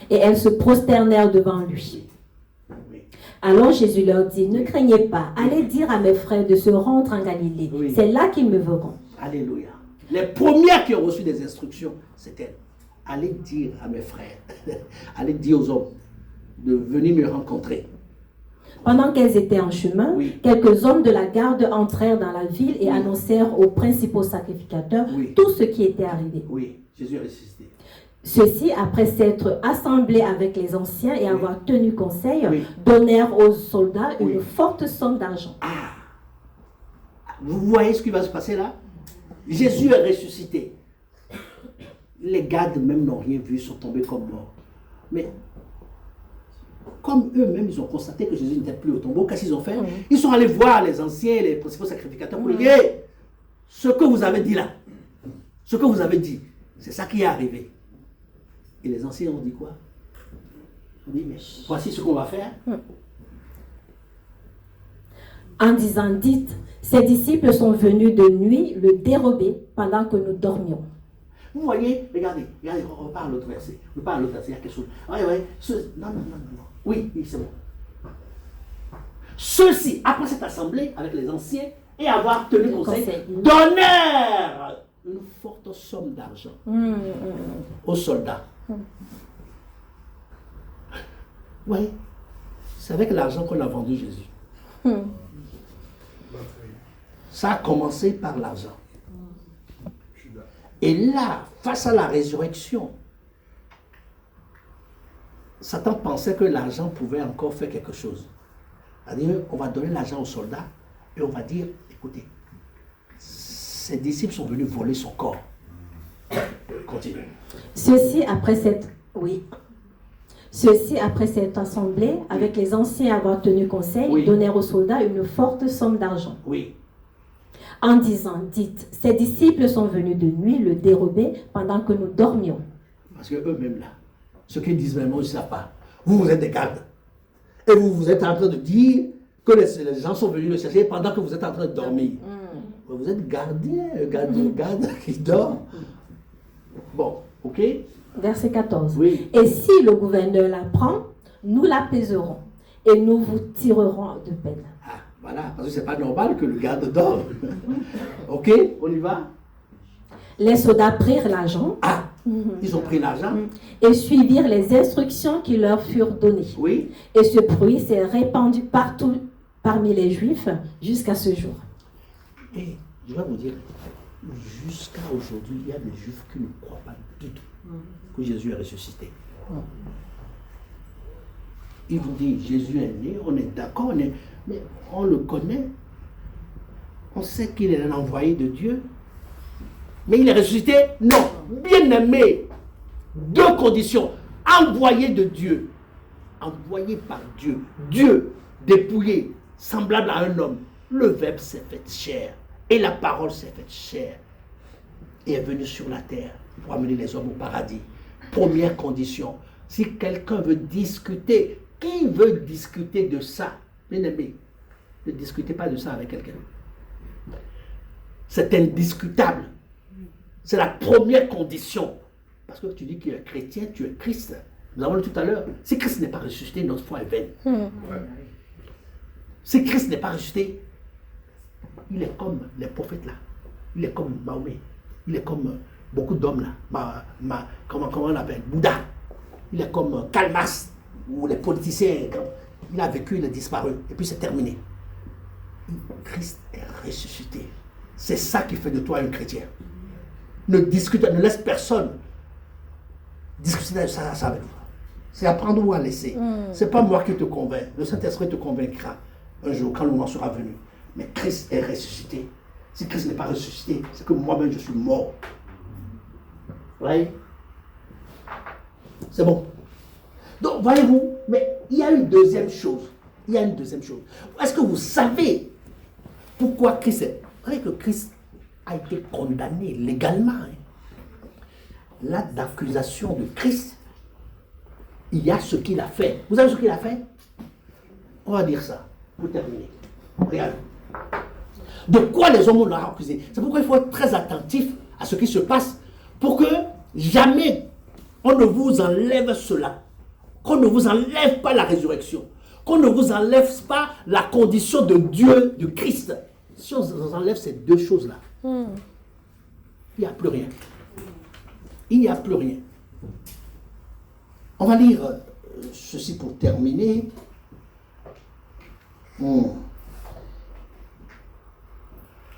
Et elles se prosternèrent devant lui. Alors Jésus leur dit, ne craignez pas, allez dire à mes frères de se rendre en Galilée. C'est là qu'ils me verront. Alléluia. Les premières qui ont reçu des instructions, c'est elles. Allez dire à mes frères, allez dire aux hommes de venir me rencontrer. Pendant qu'elles étaient en chemin, quelques hommes de la garde entrèrent dans la ville et annoncèrent aux principaux sacrificateurs tout ce qui était arrivé. Oui, Jésus est ressuscité. Ceux-ci, après s'être assemblés avec les anciens et avoir tenu conseil, donnèrent aux soldats une forte somme d'argent. Vous voyez ce qui va se passer là? Jésus est ressuscité. Les gardes même n'ont rien vu, ils sont tombés comme morts. Mais comme eux-mêmes, ils ont constaté que Jésus n'était plus au tombeau, qu'est-ce qu'ils ont fait? Ils sont allés voir les anciens, les principaux sacrificateurs pour dire, hey, ce que vous avez dit là, ce que vous avez dit, c'est ça qui est arrivé. Et les anciens ont dit quoi? Ils ont dit, mais voici ce qu'on va faire. En disant, dites, ses disciples sont venus de nuit le dérober pendant que nous dormions. Vous voyez, regardez, on repart à l'autre verset. On repart à l'autre verset, il y a quelque chose. Non. Oui, c'est bon. Ceux-ci, après cette assemblée avec les anciens et avoir tenu conseil, donnèrent une forte somme d'argent aux soldats. Oui, c'est avec l'argent qu'on a vendu Jésus. Ça a commencé par l'argent. Et là, face à la résurrection, Satan pensait que l'argent pouvait encore faire quelque chose. C'est-à-dire, on va donner l'argent aux soldats et on va dire, écoutez, ses disciples sont venus voler son corps. Continue. Ceci après cette assemblée, avec les anciens avoir tenu conseil, donnèrent aux soldats une forte somme d'argent. Oui. En disant, dites, ses disciples sont venus de nuit le dérober pendant que nous dormions. Parce que eux-mêmes là, ce qu'ils disent vraiment, ils ne savent pas. Vous êtes des gardes. Et vous êtes en train de dire que les gens sont venus le chercher pendant que vous êtes en train de dormir. Vous êtes gardien, garde qui dort. Bon, ok. Verset 14. Oui. Et si le gouverneur l'apprend, nous l'apaiserons et nous vous tirerons de peine. Voilà, parce que c'est pas normal que le garde dorme. Ok, on y va. Les soldats prirent l'argent. Ils ont pris l'argent. Et suivirent les instructions qui leur furent données. Oui. Et ce bruit s'est répandu partout parmi les Juifs jusqu'à ce jour. Et je vais vous dire, jusqu'à aujourd'hui, il y a des Juifs qui ne croient pas du tout que Jésus est ressuscité. Ils vous disent, Jésus est né, on est d'accord, mais on le connaît. On sait qu'il est un envoyé de Dieu. Mais il est ressuscité? Non. Bien aimé. Deux conditions. Envoyé de Dieu. Envoyé par Dieu. Dieu dépouillé, semblable à un homme. Le Verbe s'est fait chair. Et la parole s'est faite chair. Et est venu sur la terre pour amener les hommes au paradis. Première condition. Si quelqu'un veut discuter, qui veut discuter de ça? Bien aimé, ne discutez pas de ça avec quelqu'un. C'est indiscutable. C'est la première condition. Parce que tu dis que tu es chrétien, tu es Christ. Nous avons dit tout à l'heure, si Christ n'est pas ressuscité, notre foi est vaine. Si Christ n'est pas ressuscité, il est comme les prophètes là. Il est comme Mahomet. Il est comme beaucoup d'hommes là. Comment on l'appelle? Bouddha. Il est comme Kalmas. Ou les politiciens. Il a vécu, il a disparu. Et puis c'est terminé. Christ est ressuscité. C'est ça qui fait de toi un chrétien. Ne laisse personne discuter de ça avec vous. C'est à prendre ou à laisser. Ce n'est pas moi qui te convainc. Le Saint-Esprit te convaincra un jour quand le moment sera venu. Mais Christ est ressuscité. Si Christ n'est pas ressuscité, c'est que moi-même je suis mort. Voyez? C'est bon. Donc, voyez-vous, mais il y a une deuxième chose. Est-ce que vous savez pourquoi Christ est... Vous savez que Christ a été condamné légalement. L'acte d'accusation de Christ, il y a ce qu'il a fait. Vous savez ce qu'il a fait? On va dire ça pour terminer. Regardez. De quoi les hommes l'ont accusé? C'est pourquoi il faut être très attentif à ce qui se passe pour que jamais on ne vous enlève cela. Qu'on ne vous enlève pas la résurrection. Qu'on ne vous enlève pas la condition de Dieu, de Christ. Si on vous enlève ces deux choses-là, il n'y a plus rien. Il n'y a plus rien. On va lire ceci pour terminer.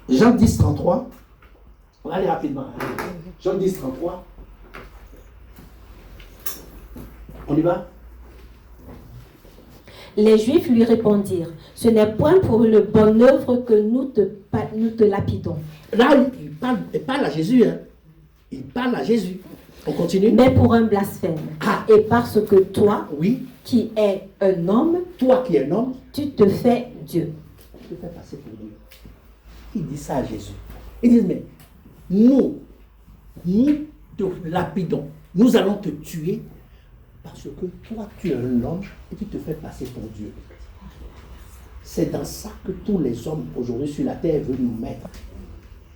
Jean 10, 33. On va aller rapidement. Jean 10, 33. On y va? Les Juifs lui répondirent, ce n'est point pour une bonne œuvre que nous te lapidons. Là, il parle à Jésus. Hein. Il parle à Jésus. On continue. Mais pour un blasphème. Et parce que toi, oui, qui es un homme, tu te fais Dieu. Tu te fais passer pour Dieu. Il dit ça à Jésus. Il dit, mais nous te lapidons. Nous allons te tuer parce que toi, tu es un homme et tu te fais passer pour Dieu. C'est dans ça que tous les hommes aujourd'hui sur la terre veulent nous mettre.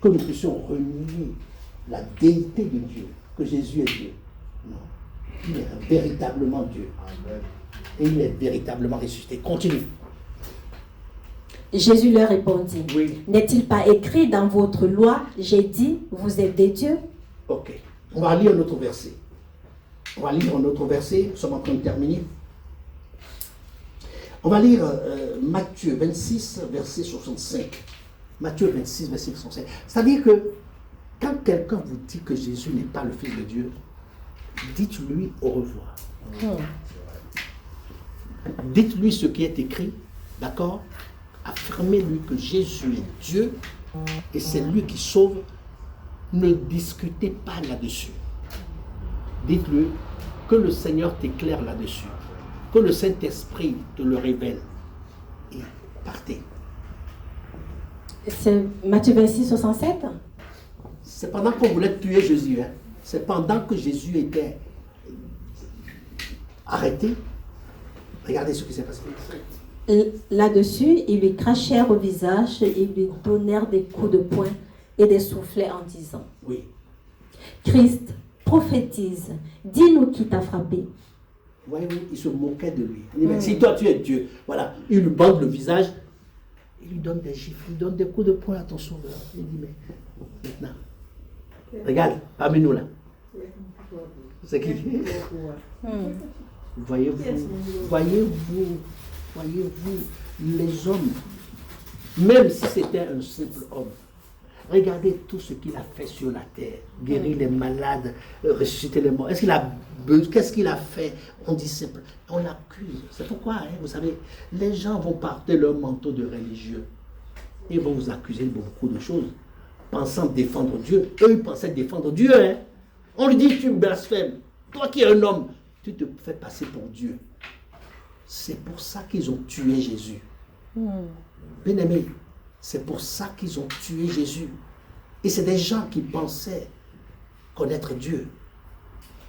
Que nous puissions renier la déité de Dieu. Que Jésus est Dieu. Non. Il est véritablement Dieu. Amen. Et il est véritablement ressuscité. Continue. Jésus leur répondit, oui. N'est-il pas écrit dans votre loi, j'ai dit, vous êtes des dieux? Ok. On va lire un autre verset. Nous sommes en train de terminer. On va lire Matthieu 26, verset 65. Matthieu 26, verset 65. C'est-à-dire que quand quelqu'un vous dit que Jésus n'est pas le Fils de Dieu, dites-lui au revoir. Dites-lui ce qui est écrit, d'accord? Affirmez-lui que Jésus est Dieu et c'est lui qui sauve. Ne discutez pas là-dessus. Dites-lui que le Seigneur t'éclaire là-dessus, que le Saint-Esprit te le révèle. Et partez. C'est Matthieu 26, 67? C'est pendant qu'on voulait tuer Jésus. Hein. C'est pendant que Jésus était arrêté. Regardez ce qui s'est passé. Là-dessus, ils lui crachèrent au visage et ils lui donnèrent des coups de poing et des soufflets en disant, oui. Christ, prophétise, dis-nous qui t'a frappé. Voyez-vous, il se moquait de lui. Il dit, mais si toi tu es Dieu, voilà, il lui bande le visage, il lui donne des gifles, il lui donne des coups de poing à ton sauveur. Il dit, mais maintenant, regarde, parmi nous là. C'est qui? Voyez-vous, les hommes, même si c'était un simple homme, regardez tout ce qu'il a fait sur la terre. Guérir les malades, ressusciter les morts. Qu'est-ce qu'il a fait? On dit simple. On l'accuse. C'est pourquoi, vous savez, les gens vont porter leur manteau de religieux. Ils vont vous accuser de beaucoup de choses, pensant défendre Dieu. Eux, ils pensaient défendre Dieu. Hein? On lui dit, tu blasphèmes. Toi qui es un homme, tu te fais passer pour Dieu. C'est pour ça qu'ils ont tué Jésus. Bien-aimés, c'est pour ça qu'ils ont tué Jésus. Et c'est des gens qui pensaient connaître Dieu.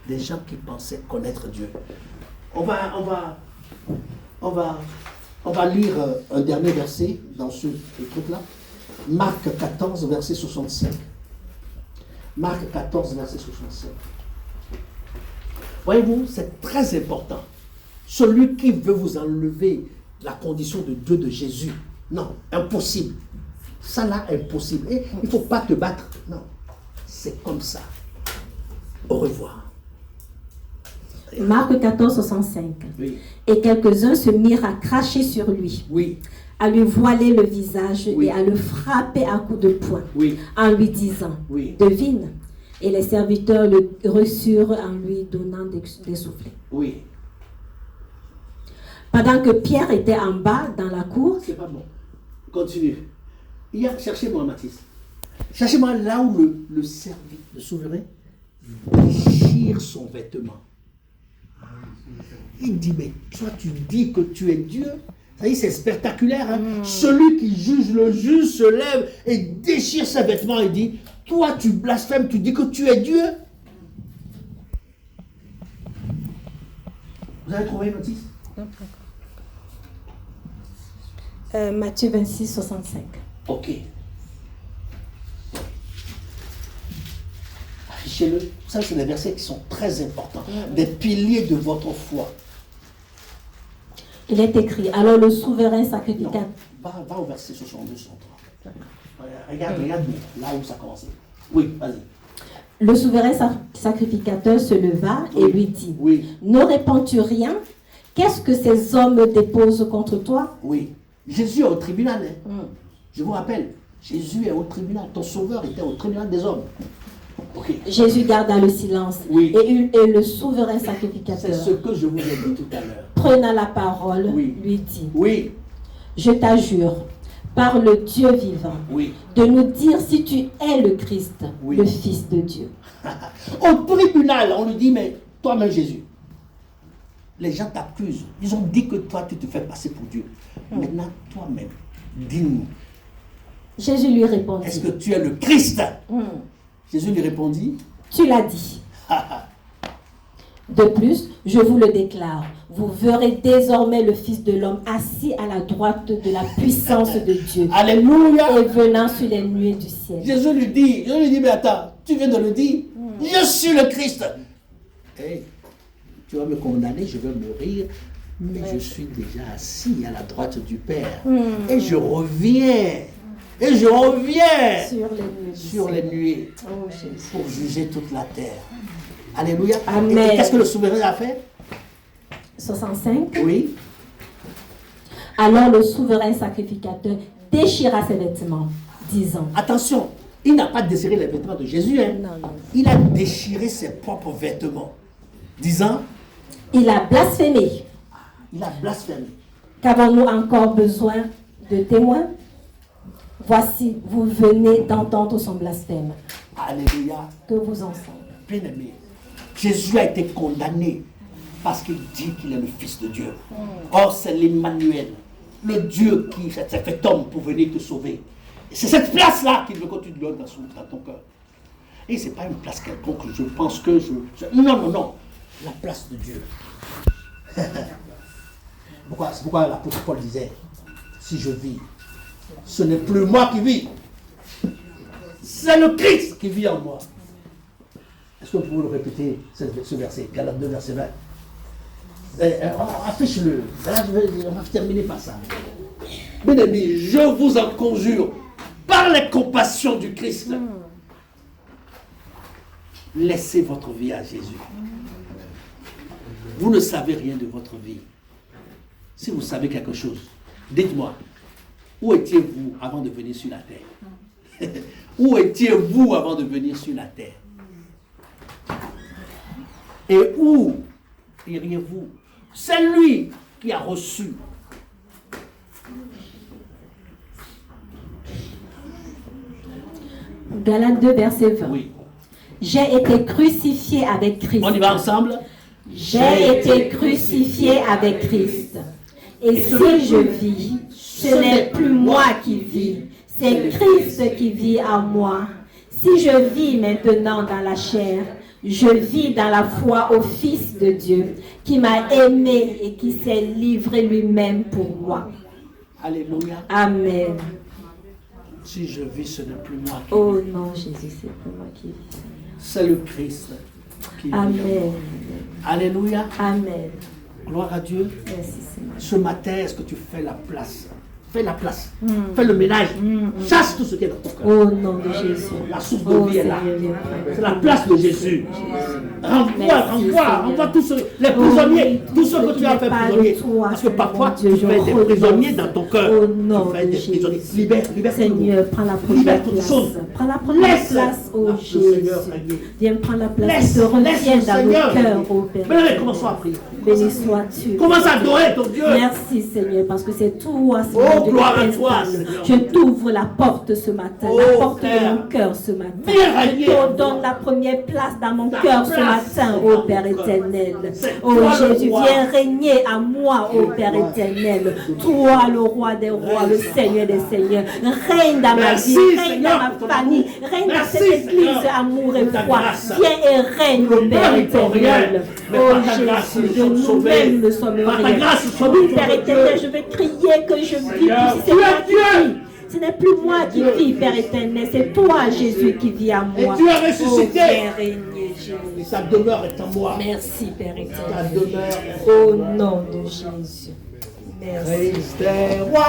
Des gens qui pensaient connaître Dieu. On va lire un dernier verset dans ce truc-là. Marc 14, verset 65. Marc 14, verset 65. Voyez-vous, c'est très important. Celui qui veut vous enlever la condition de Dieu de Jésus, non, impossible. Ça là, impossible. Et il ne faut pas te battre. Non, c'est comme ça. Au revoir. Marc 14, 65. Oui. Et quelques-uns se mirent à cracher sur lui, Oui. à lui voiler le visage Oui. et à le frapper à coups de poing, Oui. en lui disant, Oui. devine. Et les serviteurs le reçurent en lui donnant des soufflets. Oui. Pendant que Pierre était en bas dans la cour. C'est pas bon. Continue. Cherchez-moi, Mathis. Cherchez-moi là où le souverain déchire son vêtement. Il dit, mais toi tu dis que tu es Dieu. Ça y est, c'est spectaculaire. Hein? Celui qui juge le juge se lève et déchire ses vêtements et dit, toi tu blasphèmes, tu dis que tu es Dieu. Vous avez trouvé, Mathis? Matthieu 26, 65. Ok. Affichez-le. Ça, c'est des versets qui sont très importants. Des piliers de votre foi. Il est écrit, alors le souverain sacrificateur. Va au verset 62, 63. Regarde là où ça commence. Oui, vas-y. Le souverain sacrificateur se leva et lui dit, ne réponds-tu rien? Qu'est-ce que ces hommes déposent contre toi? Oui. Jésus est au tribunal. Hein. Je vous rappelle, Jésus est au tribunal. Ton sauveur était au tribunal des hommes. Okay. Jésus garda le silence. Oui. Et le souverain sacrificateur, c'est ce que je vous ai dit tout à l'heure, prenant la parole, lui dit, oui. Je t'assure, par le Dieu vivant, de nous dire si tu es le Christ, le Fils de Dieu. Au tribunal, on lui dit, mais toi-même Jésus, les gens t'accusent. Ils ont dit que toi, tu te fais passer pour Dieu. Maintenant, toi-même, dis-nous. Jésus lui répondit. Est-ce que tu es le Christ? Jésus lui répondit. Tu l'as dit. De plus, je vous le déclare, vous verrez désormais le Fils de l'homme assis à la droite de la puissance de Dieu. Alléluia. Et venant sur les nuées du ciel. Jésus lui dit, mais attends, tu viens de le dire, je suis le Christ. Hey, tu vas me condamner, je vais mourir, mais je suis déjà assis à la droite du Père. Et je reviens. Et je reviens sur les nuées pour juger toute la terre. Alléluia. Amen. Et qu'est-ce que le souverain a fait? 65. Oui. Alors le souverain sacrificateur déchira ses vêtements, disant. Attention, il n'a pas déchiré les vêtements de Jésus. Hein. Non. Il a déchiré ses propres vêtements, disant. Il a blasphémé. Il a blasphémé. Qu'avons-nous encore besoin de témoins? Voici, vous venez d'entendre son blasphème. Alléluia. Que vous en savez. Bien-aimé, Jésus a été condamné parce qu'il dit qu'il est le Fils de Dieu. Or, c'est l'Emmanuel, le Dieu qui s'est fait homme pour venir te sauver. Et c'est cette place-là qu'il veut que tu donnes dans ton cœur. Et ce n'est pas une place quelconque, je pense que Non. La place de Dieu. C'est pourquoi l'apôtre Paul disait, si je vis, ce n'est plus moi qui vis. C'est le Christ qui vit en moi. Est-ce que vous pouvez le répéter, ce verset, Galates 2, verset 20? Affiche-le. Là, on va terminer par ça. Bien amis, je vous en conjure, par les compassions du Christ, laissez votre vie à Jésus. Vous ne savez rien de votre vie. Si vous savez quelque chose, dites-moi, où étiez-vous avant de venir sur la terre? Où étiez-vous avant de venir sur la terre? Et où iriez-vous? C'est lui qui a reçu. Galates 2, verset 20. Oui. J'ai été crucifié avec Christ. On y va ensemble? J'ai été crucifié avec Christ. Et si je vis, ce n'est plus moi qui vis, c'est Christ qui vit en moi. Si je vis maintenant dans la chair, je vis dans la foi au Fils de Dieu, qui m'a aimé et qui s'est livré lui-même pour moi. Alléluia. Amen. Si je vis, ce n'est plus moi qui Oh vis. non, Jésus, c'est plus moi qui vis. C'est le Christ qui vit. Amen. Alléluia. Amen. Gloire à Dieu. Merci Seigneur. Ce matin, est-ce que tu fais la place Fais la place. Fais le ménage. Chasse tout ce qui est dans ton cœur. Au nom de Jésus. La source de vie est là. C'est la place de Jésus. Renvoie tous les prisonniers, tous ceux que tu as fait prisonniers. Parce que parfois, tu fais des prisonniers dans ton cœur. Tu fais des prisonniers. Libère Seigneur, prends la première place. Prends la première place, oh Jésus. Viens prendre la place qui te revient dans nos cœurs, oh Père. Commençons à prier. Béni sois-tu. Commence à adorer ton Dieu. Merci Seigneur, parce que c'est toi, Seigneur. Oh, gloire à toi, Seigneur. Je t'ouvre la porte ce matin, la porte de mon cœur ce matin. Je te donne la première place dans mon cœur ce matin, ô Père éternel. Oh Jésus, viens régner à moi, ô Père éternel. Toi, le roi des rois, le Seigneur des seigneurs. Règne dans ma vie, règne dans ma famille, règne dans cette église, amour et foi. Viens et règne, ô Père éternel. Oh Jésus, de nous-mêmes ne sommes rien. Oui, Père éternel, je vais crier que je vis. C'est toi qui vis. Ce n'est plus moi qui vis, Père éternel, c'est toi, Jésus, qui vis à moi. Et tu as ressuscité. Oh, Père régné, Jésus. Ta demeure est en moi. Merci, Père éternel. Ta demeure. Au nom de Jésus. Merci. Christ est roi.